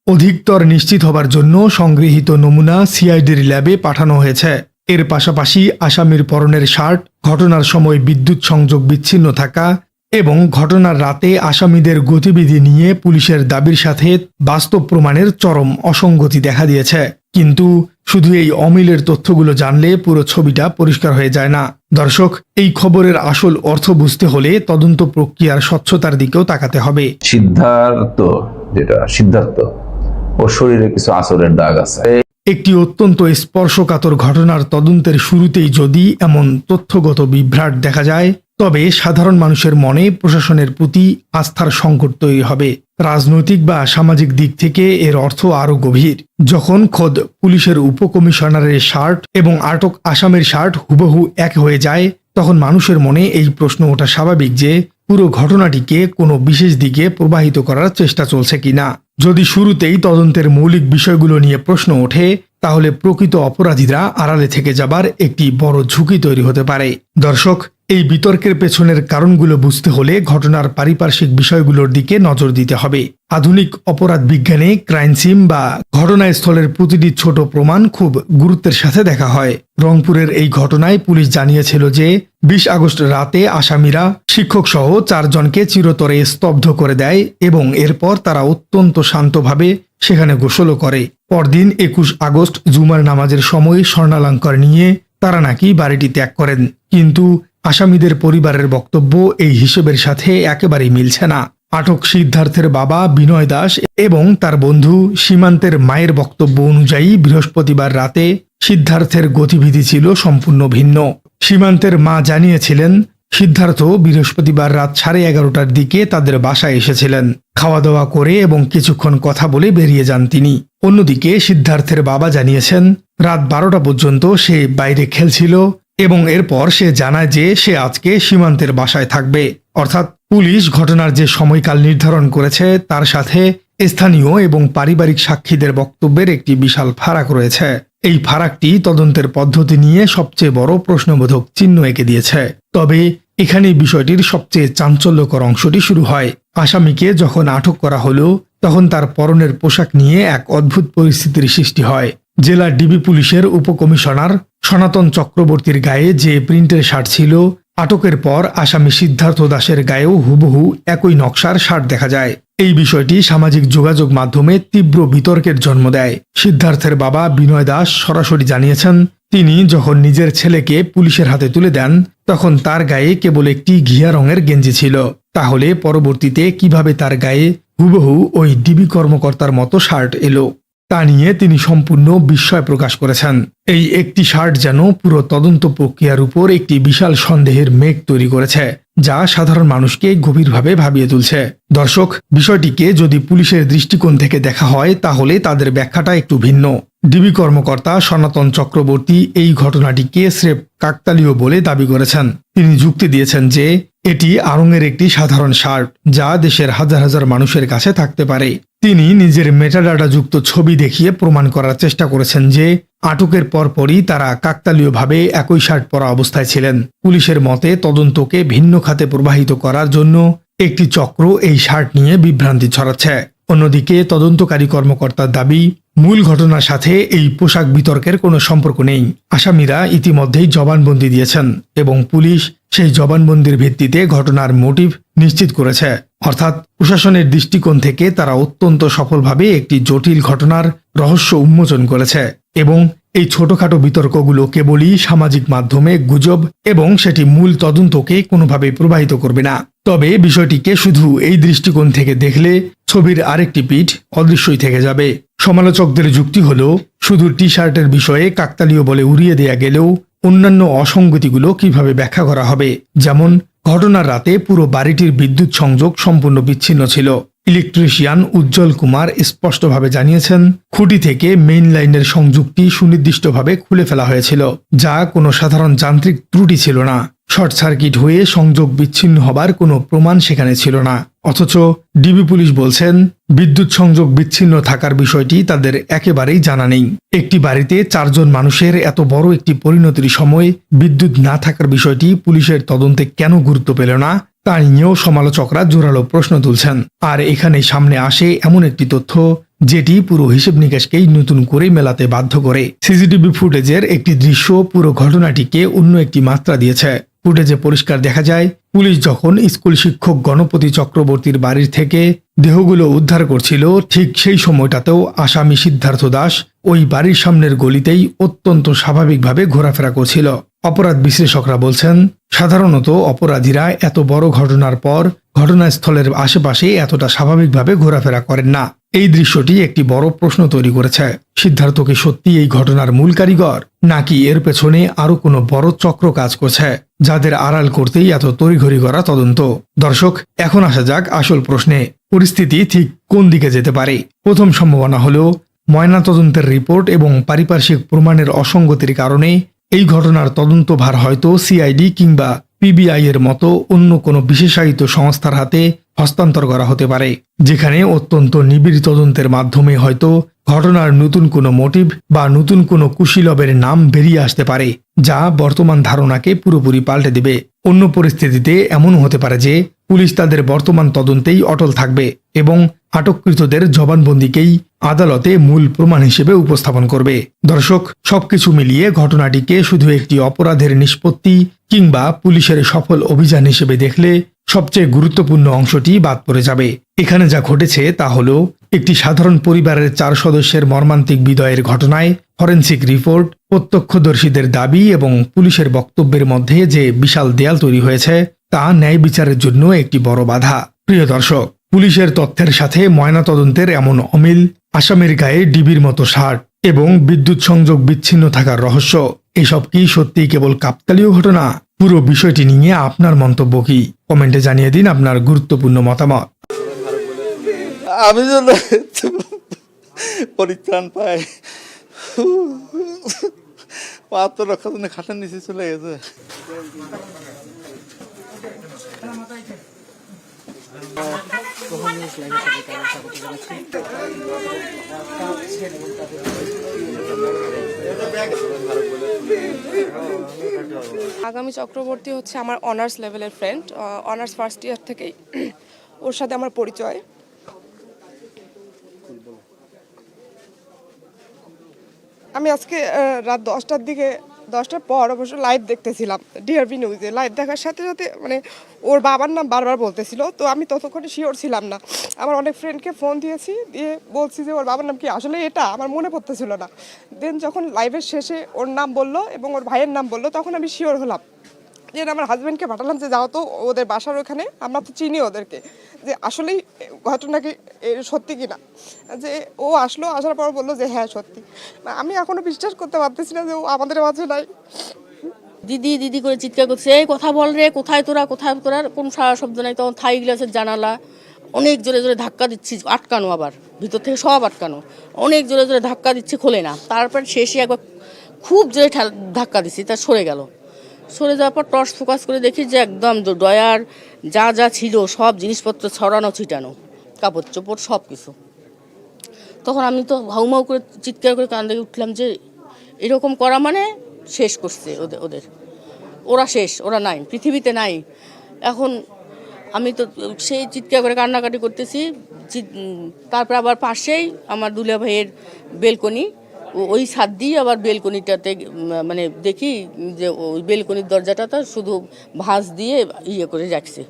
অধিকতর নিশ্চিত হবার জন্য সংগৃহীত নমুনা সিআইডির ল্যাবে পাঠানো হয়েছে। এর পাশাপাশি আসামির পরনের শার্ট, ঘটনার সময় বিদ্যুৎ সংযোগ বিচ্ছিন্ন থাকা এবং ঘটনার রাতে আসামিদের গতিবিধি নিয়ে পুলিশের দাবির সাথে বাস্তব প্রমাণের চরম অসঙ্গতি দেখা দিয়েছে। কিন্তু শুধু এই অমিলের তথ্যগুলো জানলে পুরো ছবিটা পরিষ্কার হয়ে যায় না। দর্শক, এই খবরের আসল অর্থ বুঝতে হলে তদন্ত প্রক্রিয়ার স্বচ্ছতার দিকেও তাকাতে হবে। সিদ্ধার্থ ওর শরীরে কিছু আঁচড়ের দাগ আছে। একটি অত্যন্ত স্পর্শকাতর ঘটনার তদন্তের শুরুতেই যদি এমন তথ্যগত বিভ্রাট দেখা যায়, তবে সাধারণ মানুষের মনে প্রশাসনের প্রতি আস্থার সংকট তৈরি হবে। রাজনৈতিক বা সামাজিক দিক থেকে এর অর্থ আরও গভীর। যখন খোদ পুলিশের উপকমিশনারের শার্ট এবং আটক আসামির শার্ট হুবহু এক হয়ে যায়, তখন মানুষের মনে এই প্রশ্ন ওঠা স্বাভাবিক যে পুরো ঘটনাটিকে কোনো বিশেষ দিকে প্রবাহিত করার চেষ্টা চলছে কিনা। যদি শুরুতেই তদন্তের মৌলিক বিষয়গুলো নিয়ে প্রশ্ন ওঠে, তাহলে প্রকৃত অপরাধীরা আড়ালে থেকে যাবার একটি বড় ঝুঁকি তৈরি হতে পারে। দর্শক, এই বিতর্কের পেছনের কারণগুলো বুঝতে হলে ঘটনার পারিপার্শ্বিক বিষয়গুলোর দিকে নজর দিতে হবে। আধুনিক অপরাধ বিজ্ঞানে ক্রাইম সিন বা ঘটনাস্থলের প্রতিটি ছোট প্রমাণ খুব গুরুত্বের সাথে দেখা হয়। রংপুরের এই ঘটনায় পুলিশ জানিয়েছিল যে 20 আগস্ট রাতে আসামিরা শিক্ষক সহ 4 জনকে চিরতরে স্তব্ধ করে দেয় এবং এরপর তারা অত্যন্ত শান্তভাবে সেখানে গোসলও করে। পরদিন 21 আগস্ট জুমার নামাজের সময় স্বর্ণালঙ্কার নিয়ে তারা নাকি বাড়িটি ত্যাগ করেন। কিন্তু আসামিদের পরিবারের বক্তব্য এই হিসেবের সাথে একেবারেই মিলছে না। আটক সিদ্ধার্থের বাবা বিনয় দাস এবং তার বন্ধু সীমান্তের মায়ের বক্তব্য অনুযায়ী বৃহস্পতিবার রাতে সিদ্ধার্থের গতিবিধি ছিল সম্পূর্ণ ভিন্ন। সীমান্তের মা জানিয়েছিলেন, সিদ্ধার্থ বৃহস্পতিবার রাত 11:30টার দিকে তাদের বাসায় এসেছিলেন। খাওয়া দাওয়া করে এবং কিছুক্ষণ কথা বলে বেরিয়ে যান তিনি। অন্যদিকে সিদ্ধার্থের বাবা জানিয়েছেন, রাত 12টা পর্যন্ত সে বাইরে খেলছিল এবং এরপর সে জানায় যে সে আজকে সীমান্তের বাসায় থাকবে। অর্থাৎ পুলিশ ঘটনার যে সময়কাল নির্ধারণ করেছে তার সাথে স্থানীয় এবং পারিবারিক সাক্ষীদের বক্তব্যের একটি বিশাল ফারাক রয়েছে। এই ফারাকটি তদন্তের পদ্ধতি নিয়ে সবচেয়ে বড় প্রশ্নবোধক চিহ্ন এঁকে দিয়েছে। তবে এখানেই বিষয়টির সবচেয়ে চাঞ্চল্যকর অংশটি শুরু হয়। আসামিকে যখন আটক করা হলো, তখন তার পরনের পোশাক নিয়ে এক অদ্ভুত পরিস্থিতির সৃষ্টি হয়। জেলা ডিবি পুলিশের উপকমিশনার সনাতন চক্রবর্তীর গায়ে যে প্রিন্টের শার্ট ছিল, আটকের পর আসামি সিদ্ধার্থ দাসের গায়েও হুবহু একই নকশার শার্ট দেখা যায়। এই বিষয়টি সামাজিক যোগাযোগ মাধ্যমে তীব্র বিতর্কের জন্ম দেয়। সিদ্ধার্থের বাবা বিনয় দাস সরাসরি জানিয়েছেন, তিনি যখন নিজের ছেলেকে পুলিশের হাতে তুলে দেন, তখন তার গায়ে কেবল একটি ঘিয়া রঙের গেঞ্জি ছিল। তাহলে পরবর্তীতে কিভাবে তার গায়ে হুবহু ওই ডিবি কর্মকর্তার মতো শার্ট এলো, তা নিয়ে তিনি সম্পূর্ণ বিস্ময় প্রকাশ করেছেন। এই একটি শার্ট যেন পুরো তদন্ত প্রক্রিয়ার উপর একটি বিশাল সন্দেহের মেঘ তৈরি করেছে, যা সাধারণ মানুষকে গভীরভাবে ভাবিয়ে তুলছে। দর্শক, বিষয়টিকে যদি পুলিশের দৃষ্টিকোণ থেকে দেখা হয়, তাহলে তাদের ব্যাখ্যাটা একটু ভিন্ন। ডিবি কর্মকর্তা সনাতন চক্রবর্তী এই ঘটনাটিকে স্রেফ কাকতালীয় বলে দাবি করেছেন। তিনি যুক্তি দিয়েছেন যে এটি আড়ংয়ের একটি সাধারণ শার্ট, যা দেশের হাজার হাজার মানুষের কাছে থাকতে পারে। তিনি নিজের মেটাডাটা যুক্ত ছবি দেখিয়ে প্রমাণ করার চেষ্টা করেছেন যে আটকের পরপরই তারা কাকতালীয়ভাবে একই শার্ট পরা অবস্থায় ছিলেন। পুলিশের মতে তদন্তকে ভিন্ন খাতে প্রবাহিত করার জন্য একটি চক্র এই শার্ট নিয়ে বিভ্রান্তি ছড়াচ্ছে। অন্যদিকে তদন্তকারী কর্মকর্তার দাবি, মূল ঘটনার সাথে এই পোশাক বিতর্কের কোনো সম্পর্ক নেই। আসামিরা ইতিমধ্যেই জবানবন্দি দিয়েছেন এবং পুলিশ সেই জবানবন্দির ভিত্তিতে ঘটনার মোটিভ নিশ্চিত করেছে। অর্থাৎ প্রশাসনের দৃষ্টিকোণ থেকে তারা অত্যন্ত সফলভাবে একটি জটিল ঘটনার রহস্য উন্মোচন করেছে এবং এই ছোটখাটো বিতর্কগুলো কেবলই সামাজিক মাধ্যমে গুজব এবং সেটি মূল তদন্তকে কোনোভাবে প্রবাহিত করবে না। তবে বিষয়টিকে শুধু এই দৃষ্টিকোণ থেকে দেখলে ছবির আরেকটি পিঠ অদৃশ্যই থেকে যাবে। সমালোচকদের যুক্তি হলো, শুধু টি শার্টের বিষয়ে কাকতালীয় বলে উড়িয়ে দেয়া গেলেও অন্যান্য অসঙ্গতিগুলো কিভাবে ব্যাখ্যা করা হবে। যেমন, ঘটনার রাতে পুরো বাড়িটির বিদ্যুৎ সংযোগ সম্পূর্ণ বিচ্ছিন্ন ছিল। ইলেকট্রিশিয়ান উজ্জ্বল কুমার স্পষ্টভাবে জানিয়েছেন, খুঁটি থেকে মেইন লাইনের সংযোগটি সুনির্দিষ্টভাবে খুলে ফেলা হয়েছিল, যা কোনো সাধারণ যান্ত্রিক ত্রুটি ছিল না। শর্ট সার্কিট হয়ে সংযোগ বিচ্ছিন্ন হবার কোনো প্রমাণ সেখানে ছিল না। অথচ ডিবি পুলিশ বলছেন, বিদ্যুৎ সংযোগ বিচ্ছিন্ন থাকার বিষয়টি তাদের একেবারেই জানা নেই। একটি বাড়িতে 4 জন মানুষের এত বড় একটি পরিণতির সময় বিদ্যুৎ না থাকার বিষয়টি পুলিশের তদন্তে কেন গুরুত্ব পেল না, তা নিয়েও সমালোচকরা জোরালো প্রশ্ন তুলছেন। আর এখানে সামনে আসে এমন একটি তথ্য, যেটি পুরো হিসেব নিকেশকেই নতুন করে মেলাতে বাধ্য করে। সিসিটিভি ফুটেজের একটি দৃশ্য পুরো ঘটনাটিকে অন্য একটি মাত্রা দিয়েছে। ফুটেজে পরিষ্কার দেখা যায়, পুলিশ যখন স্কুল শিক্ষক গণপতি চক্রবর্তীর বাড়ির থেকে দেহগুলো উদ্ধার করছিল, ঠিক সেই সময়টাতেও আসামি সিদ্ধার্থ দাস ওই বাড়ির সামনের গলিতেই অত্যন্ত স্বাভাবিকভাবে ঘোরাফেরা করছিল। অপরাধ বিশ্লেষকরা বলছেন, সাধারণত অপরাধীরা এত বড় ঘটনার পর ঘটনাস্থলের আশেপাশে এতটা স্বাভাবিকভাবে ঘোরাফেরা করেন না। এই দৃশ্যটি একটি বড় প্রশ্ন তৈরি করেছে। সিদ্ধার্থ কি সত্যি এই ঘটনার মূল কারিগর, নাকি এর পেছনে আরো কোনো বড় চক্র কাজ করছে, যাদের আড়াল করতেই এত তড়িঘড়ি করা তদন্ত? দর্শক, এখন আসা যাক আসল প্রশ্নে। পরিস্থিতি ঠিক কোন দিকে যেতে পারে? প্রথম সম্ভাবনা হলো ময়নাতদন্তের রিপোর্ট এবং পারিপার্শ্বিক প্রমাণের অসঙ্গতির কারণে এই ঘটনার তদন্তভার হয়তো সিআইডি কিংবা পিবিআই এর মতো অন্য কোনো বিশেষায়িত সংস্থার হাতে হস্তান্তর করা হতে পারে, যেখানে অত্যন্ত নিবিড় তদন্তের মাধ্যমে হয়তো ঘটনার নতুন কোনো মোটিভ বা নতুন কোনো কুশীলবের নাম বেরিয়ে আসতে পারে, যা বর্তমান ধারণাকে পুরোপুরি পাল্টে দেবে। অন্য পরিস্থিতিতে এমন হতে পারে যে পুলিশ তাদের বর্তমান তদন্তেই অটল থাকবে এবং আটককৃতদের জবানবন্দিকেই আদালতে মূল প্রমাণ হিসেবে উপস্থাপন করবে। দর্শক, সবকিছু মিলিয়ে ঘটনাটিকে শুধু একটি অপরাধের নিষ্পত্তি কিংবা পুলিশের সফল অভিযান হিসেবে দেখলে সবচেয়ে গুরুত্বপূর্ণ অংশটি বাদ পড়ে যাবে। এখানে যা ঘটেছে তা হলো একটি সাধারণ পরিবারের 4 সদস্যের মর্মান্তিক বিদায়ের ঘটনায় ফরেনসিক রিপোর্ট, প্রত্যক্ষদর্শীদের দাবি এবং পুলিশের বক্তব্যের মধ্যে যে বিশাল দেয়াল তৈরি হয়েছে, তা ন্যায় বিচারের জন্য একটি বড় বাধা। প্রিয় দর্শক, পুলিশের তথ্যের সাথে ময়নাতদন্তের এমন অমিল, আসামির গায়ে ডিবির মতো শার্ট এবং বিদ্যুৎ সংযোগ বিচ্ছিন্ন থাকার রহস্য, এসব কি সত্যিই কেবল কাকতালীয় ঘটনা? পুরো বিষয়টি নিয়ে আপনার মন্তব্য কি? কমেন্টে জানিয়ে দিন আপনার গুরুত্বপূর্ণ মতামত। আমি যেন পরিত্রাণ পাই, পা তো রক্ষার জন্য খাটের নিচে চলে গেছে। আগামী চক্রবর্তী হচ্ছে আমার অনার্স লেভেলের ফ্রেন্ড, অনার্স ফার্স্ট ইয়ার থেকেই ওর সাথে আমার পরিচয়। আমি আজকে রাত 10টার দিকে, 10টার পর অবশ্য লাইভ দেখতেছিলাম ডিআরবি নিউজে। লাইভ দেখার সাথে সাথে মানে ওর বাবার নাম বারবার বলতেছিল, তো আমি ততক্ষণে শিওর ছিলাম না। আমার অনেক ফ্রেন্ডকে ফোন দিয়েছি, দিয়ে বলছি যে ওর বাবার নাম কি, আসলে এটা আমার মনে পড়তেছিল না। দেন যখন লাইভের শেষে ওর নাম বললো এবং ওর ভাইয়ের নাম বললো, তখন আমি শিওর হলাম। যে আমার হাজব্যান্ডকে পাঠালাম যে যাও তো ওদের বাসার ওখানে, আমরা তো চিনি ওদেরকে, যে আসলেই ঘটনা কি সত্যি কিনা। যে ও আসলো, আসার পর বললো যে হ্যাঁ সত্যি। আমি এখনো বিশ্বাস করতে পারতেছি না যে ও আমাদের মাঝে নাই। দিদি দিদি করে চিৎকার করছে, এই কথা বল রে, কোথায় তোরা, কোথায় তোরা, কোন সারা শব্দ নাই। তখন থাই গ্লাসের জানালা অনেক জোরে জোরে ধাক্কা দিচ্ছি, আটকানো, আবার ভিতর থেকে সব আটকানো, অনেক জোরে জোরে ধাক্কা দিচ্ছি, খোলে না। তারপর শেষে একবার খুব জোরে ধাক্কা দিচ্ছি, তা সরে গেল। সরে যাওয়ার পর টর্চ ফোকাস করে দেখি যে একদম ডয়ার যা যা ছিল সব জিনিসপত্র ছড়ানো ছিটানো, কাপড় চোপড় সব কিছু। তখন আমি তো হাউমাউ করে চিৎকার করে কান থেকে উঠলাম যে এরকম করা মানে শেষ করছে ওদের, ওরা শেষ, ওরা নাই, পৃথিবীতে নাই। এখন আমি তো সেই চিৎকার করে কান্নাকাটি করতেছি। তারপর আবার পাশেই আমার দুলা ভাইয়ের বেলকনি, ওই ছাদ দিয়ে আবার বেলকনিটাতে মানে দেখি যে ওই বেলকনির দরজাটা শুধু ভাঁজ দিয়ে ইয়ে করে রাখছে।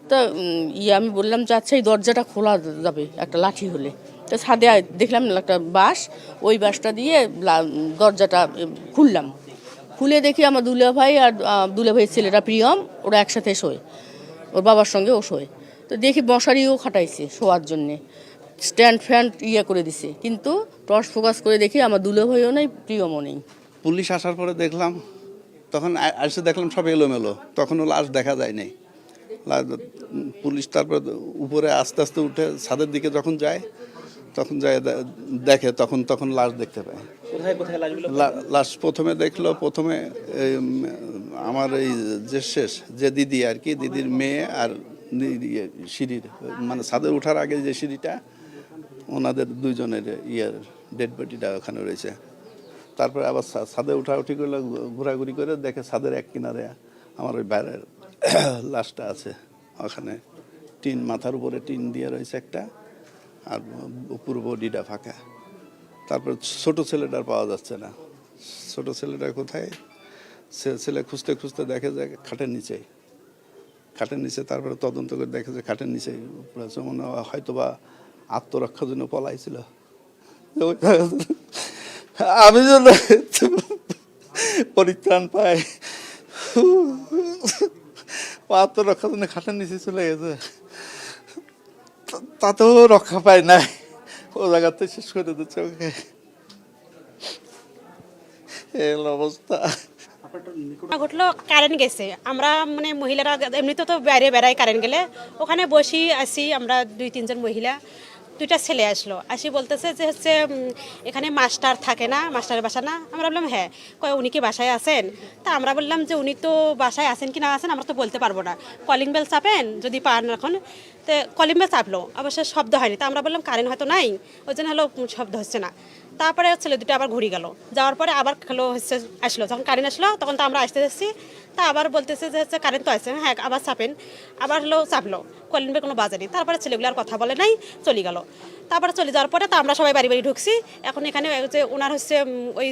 তা আমি বললাম যে আচ্ছা এই দরজাটা খোলা যাবে একটা লাঠি হলে। তা ছাদে দেখলাম একটা বাঁশ, ওই বাঁশটা দিয়ে দরজাটা খুললাম। খুলে দেখি আমার দুলা ভাই আর দুলা ভাইয়ের ছেলেটা প্রিয়ম, ওরা একসাথে শোয়, ওর বাবার সঙ্গে ও শোয়। তো দেখি মশারিও খাটাইছে শোয়ার জন্যে, স্ট্যান্ড ফ্যান ইয়ে করে দিছে, কিন্তু টর্চ ফোকাস করে দেখি আমার দুলা ভাইও নেই, প্রিয়মও নেই। পুলিশ আসার পরে দেখলাম, তখন এসে দেখলাম সব এলোমেলো, তখনও লাশ দেখা যায় নাই। পুলিশ তারপর উপরে আস্তে আস্তে উঠে ছাদের দিকে যখন যায়, তখন যায় দেখে, তখন লাশ দেখতে পায়। লাশ প্রথমে দেখলো, প্রথমে আমার এই যে শেষ যে দিদি আর কি, দিদির মেয়ে আর সিঁড়ির মানে ছাদের ওঠার আগে যে সিঁড়িটা, ওনাদের দুইজনের ডেড বডিটা ওখানে রয়েছে। তারপরে আবার ছাদে উঠাউঠি করলে, ঘোরাঘুরি করে দেখে ছাদের এক কিনারে আমার ওই বাইরের লাশটা আছে। ওখানে টিন, মাথার উপরে টিন দিয়ে রয়েছে একটা, আর পুরো বডিটা ফাঁকা। তারপর ছোট ছেলেটার পাওয়া যাচ্ছে না, ছোট ছেলেটা কোথায়? ছেলে খুঁজতে খুঁজতে দেখে যে খাটের নিচে, তারপরে তদন্ত করে দেখে যে খাটের নিচে মনে হয়তো বা আত্মরক্ষার জন্য পলাইছিল। আমি যেন পরিত্রাণ পাই, আত্মরক্ষার জন্য খাটের নিচে চলে গেছে, তাতেও রক্ষা পায় নাই, ও জায়গাতে শেষ করে দিচ্ছে ওকে। এই অবস্থা ঘটলো, কারেন্ট গেছে। আমরা মানে মহিলারা এমনিতে তো বাইরে বেড়াই, কারেন্ট গেলে ওখানে বসি আসি আমরা 2-3 জন মহিলা। 2টা ছেলে আসলো, আসি বলতেছে যে হচ্ছে এখানে মাস্টার থাকে না, মাস্টারের বাসা না? আমরা বললাম হ্যাঁ। কয় উনি কি বাসায় আছেন? তা আমরা বললাম যে উনি তো বাসায় আছেন কি না আছেন আমরা তো বলতে পারবো না, কলিং বেল চাপেন যদি পান এখন। তো কলিং বেল চাপলো, অবশ্য শব্দ হয়নি। তা আমরা বললাম কারেন্ট হয়তো নাই, ওই জন্য হলো শব্দ হচ্ছে না। তারপরে ছেলে দুটো আবার ঘুরে গেল, যাওয়ার পরে আবার হলো হচ্ছে আসলো, যখন কারেন্ট আসলো তখন তো আমরা আসতে যাচ্ছি। তা আবার বলতেছে যে হচ্ছে কারেন্ট তো আছে, হ্যাঁ আবার চাপেন। আবার হলো চাপলো, কলিং বেল কোনো বাজেনি। তারপরে ছেলেগুলো আর কথা বলে নাই, চলে গেল। তারপরে চলে যাওয়ার পরে তো আমরা সবাই বাড়ি বাড়ি ঢুকছি। এখন এখানে যে ওনার হচ্ছে ওই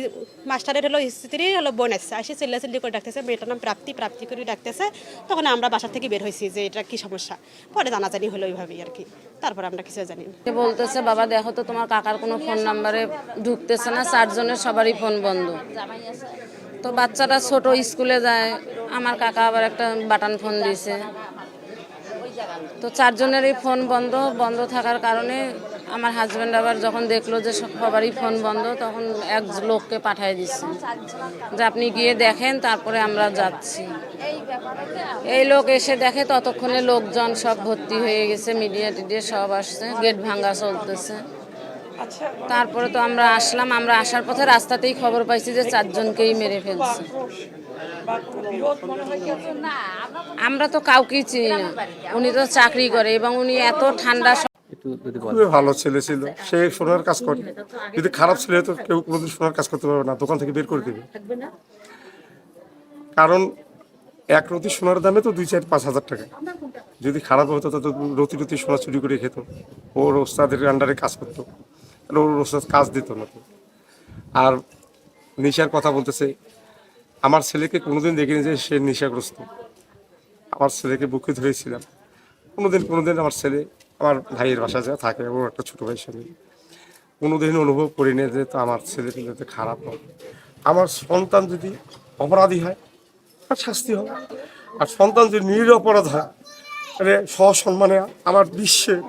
মাস্টারের হলো স্ত্রী হলো বোন আসছে, আসি চিল্লাচিল্লি করে ডাকতেছে, মেয়েটার নাম প্রাপ্তি করে ডাকতেছে। তখন আমরা বাসা থেকে বের হয়েছি যে এটা কি সমস্যা। পরে জানাজানি হলো ওইভাবেই আর কি, তারপরে আমরা কিছু জানি না। বলতেছে বাবা দেখো তো তোমার কাকার কোনো ফোন নাম্বারে ঢুকতেছে না, 4 জনের সবারই ফোন বন্ধ। তো বাচ্চারা ছোট স্কুলে যায়, আমার কাকা আবার একটা বাটন ফোন দিয়েছে। তো 4 জনেরই ফোন বন্ধ থাকার কারণে আমার হাজব্যান্ড আবার যখন দেখলো যে সবারই ফোন বন্ধ, তখন এক লোককে পাঠিয়ে দিচ্ছে যে আপনি গিয়ে দেখেন, তারপরে আমরা যাচ্ছি। এই লোক এসে দেখে, ততক্ষণে লোকজন সব ভর্তি হয়ে গেছে, মিডিয়া টিডিয়া সব আসছে, গেট ভাঙা চলতেছে। তারপরে তো আমরা আসলাম, আমরা আসার পথে রাস্তাতেই খবর পাইছি যে 4 জনকেই মেরে ফেলছে। আমরা তো কাউকেই চিনি না, উনি তো চাকরি করে এবং উনি এত ঠান্ডা। খুবই ভালো ছেলে ছিল, সে সোনার কাজ করে। যদি খারাপ ছেলে তো কেউ কোনোদিন সোনার কাজ করতে পারবে না, দোকান থেকে বের করে দেবে। কারণ 1 রতি সোনার দামে তো 2-4-5 হাজার টাকা। যদি খারাপ হতো তো রতি সোনা চুরি করে খেত, ওর ওস্তাদের আন্ডারে কাজ করতো, তাহলে ওর ওস্তাদ কাজ দিত না। আর নেশার কথা বলতেছে, আমার ছেলেকে কোনোদিন দেখিনি যে সে নেশাগ্রস্ত। আমার ছেলেকে বুকে ধরেছিলাম, কোনোদিন আমার ছেলে আমার ভাইয়ের বাসায় যা থাকে, ও একটা ছোটো ভাইয়ের সঙ্গে, কোনোদিন অনুভব করিনি যে তো আমার ছেলে যাতে খারাপ হয়। আমার সন্তান যদি অপরাধী হয় তার শাস্তি হবে, আর সন্তান যদি নিরপরাধ হয় তাহলে সসম্মানে আমার বিশ্বের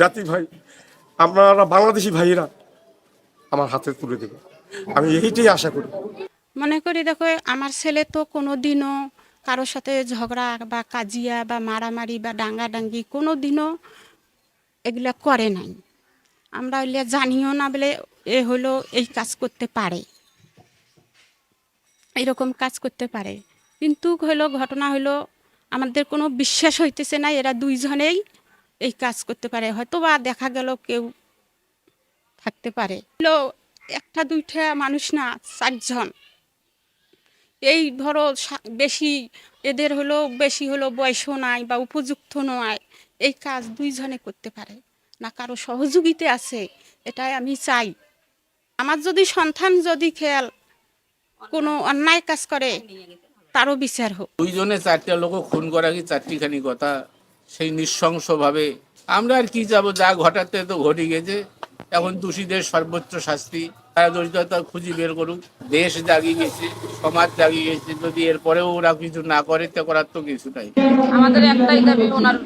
জাতি ভাই, আপনারা বাংলাদেশি ভাইয়েরা আমার হাতে তুলে দেবে, আমি এইটাই আশা করি। মনে করি দেখো, আমার ছেলে তো কোনো দিনও কারোর সাথে ঝগড়া বা কাজিয়া বা মারামারি বা ডাঙ্গাডাঙ্গি কোনো দিনও এগুলা করে নাই। আমরা এগুলা জানিও না বলে এ হলো এই কাজ করতে পারে, এইরকম কাজ করতে পারে। কিন্তু হলো ঘটনা হলো আমাদের কোনো বিশ্বাস হইতেছে না এরা 2 জনেই এই কাজ করতে পারে। হয়তো বা দেখা গেল কেউ থাকতে পারে, হলো 1-2টা মানুষ না, 4 জন। এই ধরো বেশি এদের হলো বেশি হলো বয়সও নাই বা উপযুক্ত নয়, এই কাজ 2 জনে করতে পারে না, কারো সহযোগিতা আছে। এটাই আমি চাই, আমার যদি সন্তান যদি খেয়াল কোনো অন্যায় কাজ করে তারও বিচার হোক। 2 জনে 4টা লোক খুন করা কি 4টিখানি কথা? সেই নৃশংসভাবে আমরা আর কি যাব, যা ঘটাতে তো ঘটে গেছে। এখন দোষীদের সর্বোচ্চ শাস্তি, তারা দরিদ্রতা খুঁজে বের করুক। দেশ জাগিয়ে গেছে, সমাজ জাগিয়ে গেছে, যদি এরপরেও ওরা কিছু না করে তো করার তো কিছু নাই। আমাদের একটাই দাবি, ওনার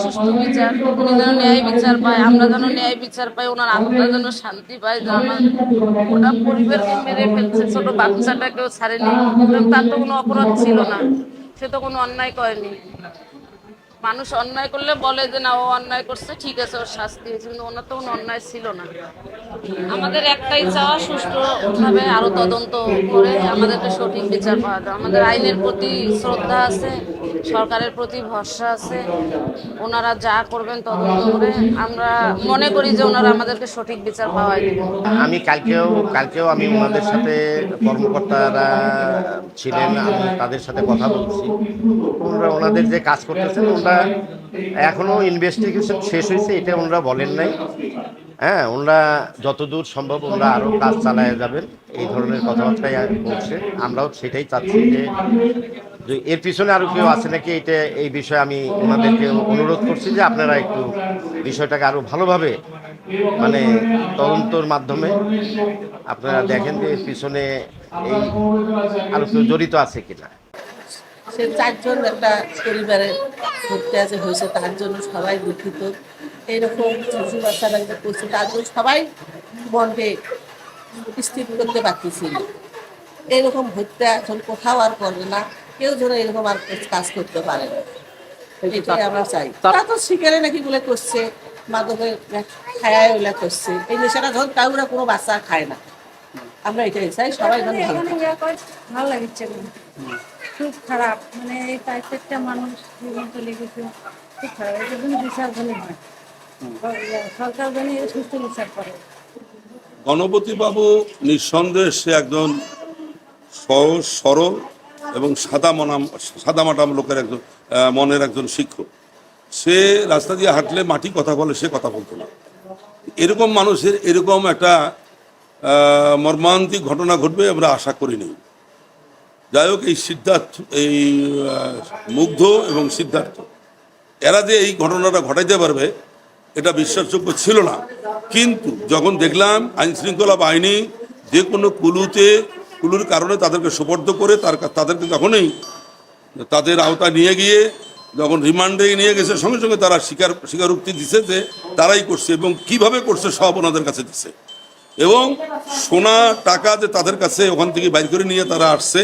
সুষ্ঠু বিচার, উনি যেন ন্যায় বিচার পায়, আমরা যেন ন্যায় বিচার পাই, ওনার আত্মা যেন শান্তি পায়। ওটা পরিবারকে মেরে ফেলছে, ছোট বাচ্চাটাকেও ছাড়েনি, তার তো কোনো অপরাধ ছিল না, সে তো কোনো অন্যায় করেনি। মানুষ অন্যায় করলে বলে যে না ও অন্যায় করছে, ঠিক আছে ওর শাস্তি হয়েছে, কিন্তু ওনার তো কোনো অন্যায় ছিল না। আমাদের একটাই চাওয়া, সুষ্ঠুভাবে আরো তদন্ত করে আমাদেরকে সঠিক বিচার পাওয়া যায়। আমাদের আইনের প্রতি শ্রদ্ধা আছে, সরকারের প্রতি ভরসা আছে, ওনারা যা করবেন তদন্ত করে আমরা মনে করি যে ওনারা আমাদেরকে সঠিক বিচার পাওয়াই দেবেন। আমি কালকেও আমি ওনাদের সাথে কর্মকর্তারা ছিলেন, আমি তাদের সাথে কথা বলছি। ওনাদের যে কাজ করতেছেন ওনারা এখনো ইনভেস্টিগেশন শেষ হয়েছে এটা ওনারা বলেন নাই। হ্যাঁ, ওনারা যতদূর সম্ভব ওনারা আরও কাজ চালায় যাবেন এই ধরনের কথাবার্তাই বলছে। আমরাও সেটাই চাচ্ছি যে এর পিছনে আরও কেউ আছে নাকি এটা এই বিষয়ে আমি ওনাদেরকে অনুরোধ করছি যে আপনারা একটু বিষয়টাকে আরও ভালোভাবে মানে তদন্তর মাধ্যমে আপনারা দেখেন যে এর পিছনে এই আরও কেউ জড়িত আছে কিনা। সে 4 জন একটা পরিবারের ঘুরতে আছে হয়েছে, তার জন্য সবাই দুঃখিত। এইরকম শিশু বাচ্চারা যে করছে তার জন্য সবাই মনকে স্থির করতে পারতেছিল। এইরকম হত্যা এখন কোথাও আর করবে না, কেউ যেন এরকম আর কাজ করতে পারে না, এটাই আমরা চাই। তারা তো শিকারে নাকি বলে করছে, মাদকের খায় ওগুলা করছে, এই নেশাটা ধর কাউরা কোনো বাচ্চা খায় না। আমরা এটাই চাই সবাই যেন ভালো থাকে। ভালো লাগছে, খুব খারাপ, মানে এই প্রত্যেকটা মানুষ জীবন চলে গেছে, খুব খারাপ। এটার জন্য বিচার হলে হয়, সরকার যেন সুস্থ বিচার করে। গণপতি বাবু নিঃসন্দেহে সে একজন সহজ সরল এবং সাদামাটাম লোকের একজন মনের একজন শিক্ষক। সে রাস্তা দিয়ে হাঁটলে মাটি কথা বলে, সে কথা বলতো না। এরকম মানুষের এরকম একটা মর্মান্তিক ঘটনা ঘটবে আমরা আশা করিনি। যাই হোক, এই সিদ্ধার্থ, এই মুগ্ধ এবং সিদ্ধার্থ এরা যে এই ঘটনাটা ঘটাইতে পারবে এটা বিশ্বাসযোগ্য ছিল না। কিন্তু যখন দেখলাম আইনশৃঙ্খলা বাহিনী যে কোনো কুলুর কারণে তাদেরকে সোপর্দ করে তাদেরকে যখনই তাদের আওতায় নিয়ে গিয়ে যখন রিমান্ডে নিয়ে গেছে, সঙ্গে সঙ্গে তারা স্বীকারোক্তি দিছে যে তারাই করছে এবং কিভাবে করছে সব ওনাদের কাছে দিছে। এবং সোনা টাকা যে তাদের কাছে ওখান থেকে বাইর করে নিয়ে তারা আসছে,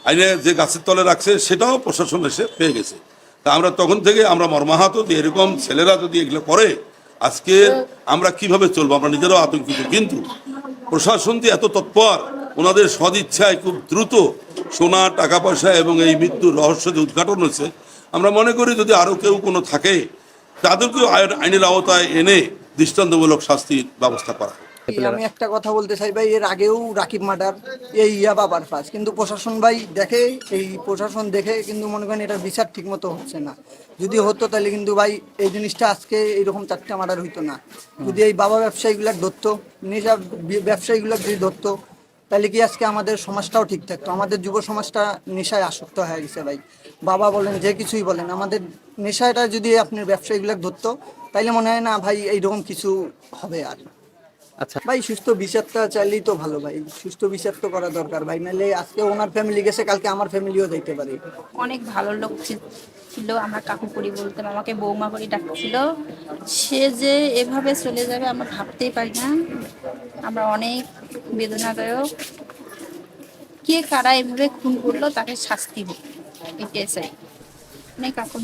আইনে যে গাছের তলে রাখছে সেটাও প্রশাসন এসে পেয়ে গেছে। তা আমরা তখন থেকে আমরা মর্মাহত যে এরকম ছেলেরা যদি এগুলো করে আজকে আমরা কিভাবে চলবো, আমরা নিজেরাও আতঙ্কিত। কিন্তু প্রশাসন যে এত তৎপর, ওনাদের সদিচ্ছায় খুব দ্রুত সোনা টাকা পয়সা এবং এই মৃত্যুর রহস্য যে উদ্ঘাটন হয়েছে, আমরা মনে করি যদি আরও কেউ কোনো থাকে তাদেরকেও আইনের আওতায় এনে দৃষ্টান্তমূলক শাস্তির ব্যবস্থা করা। আমি একটা কথা বলতে চাই ভাই, এর আগেও রাকিব মার্ডার এই ইয়াবা পারপাস, কিন্তু প্রশাসন ভাই দেখে, এই প্রশাসন দেখে কিন্তু মনে করেন এটার বিচার ঠিক মতো হচ্ছে না। যদি হতো তাহলে কিন্তু ভাই এই জিনিসটা আজকে এইরকম 4টা মার্ডার হইতো না। যদি এই বাবা ব্যবসায়ীগুলার ধরতো, নেশা ব্যবসায়ীগুলার যদি ধরতো, তাহলে কি আজকে আমাদের সমাজটাও ঠিক থাকতো। আমাদের যুব সমাজটা নেশায় আসক্ত হয়ে গেছে ভাই, বাবা বলেন যে কিছুই বলেন, আমাদের নেশাটা যদি আপনার ব্যবসায়ীগুলার ধরতো তাইলে মনে হয় না ভাই এইরকম কিছু হবে আর। আচ্ছা ভাই, সুস্থ বিচারটা চাইলেই তো ভালো ভাই, সুস্থ বিচার তো করা দরকার ভাই, নাহলে আজকে ওনার ফ্যামিলি গেছে, কালকে আমার ফ্যামিলিও যাইতে পারে। অনেক ভালো লোক ছিল, আমরা কাকু করি বলতাম, আমাকে বৌমা করে ডাকছিল। সে যে এভাবে চলে যাবে আমরা ভাবতেই পারি না, আমরা অনেক বেদনাদায়ক। কে কারা এভাবে খুন করলো তাকে শাস্তি হোক, এটাই চাই।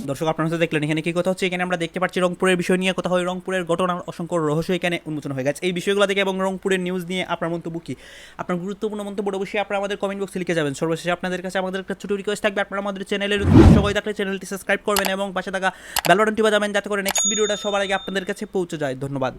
দর্শক, আপনারা হয়তো দেখলেন এখানে কি কথা হচ্ছে। এখানে আমরা দেখতে পাচ্ছি রংপুরের বিষয় নিয়ে কথা হয়, রংপুরের ঘটনার অসংখ্য রহস্য এখানে উন্মোচন হয়ে গেছে। এই বিষয়গুলো দেখে এবং রংপুরের নিউজ নিয়ে আপনার মন্তব্য কি, আপনার গুরুত্বপূর্ণ মন্তব্য অবশ্যই আপনারা আমাদের কমেন্ট বক্সে লিখে যাবেন। সর্বশেষে আপনাদের কাছে আমাদের একটা ছোট রিকোয়েস্ট থাকবে, আপনারা আমাদের চ্যানেলের দর্শক হয়ে থাকলে চ্যানেলটি সাবস্ক্রাইব করবেন এবং পাশে থাকা বেল বাটনটি বাজাবেন যাতে করে নেক্সট ভিডিওটা সবার আগে আপনাদের কাছে পৌঁছে যায়। ধন্যবাদ।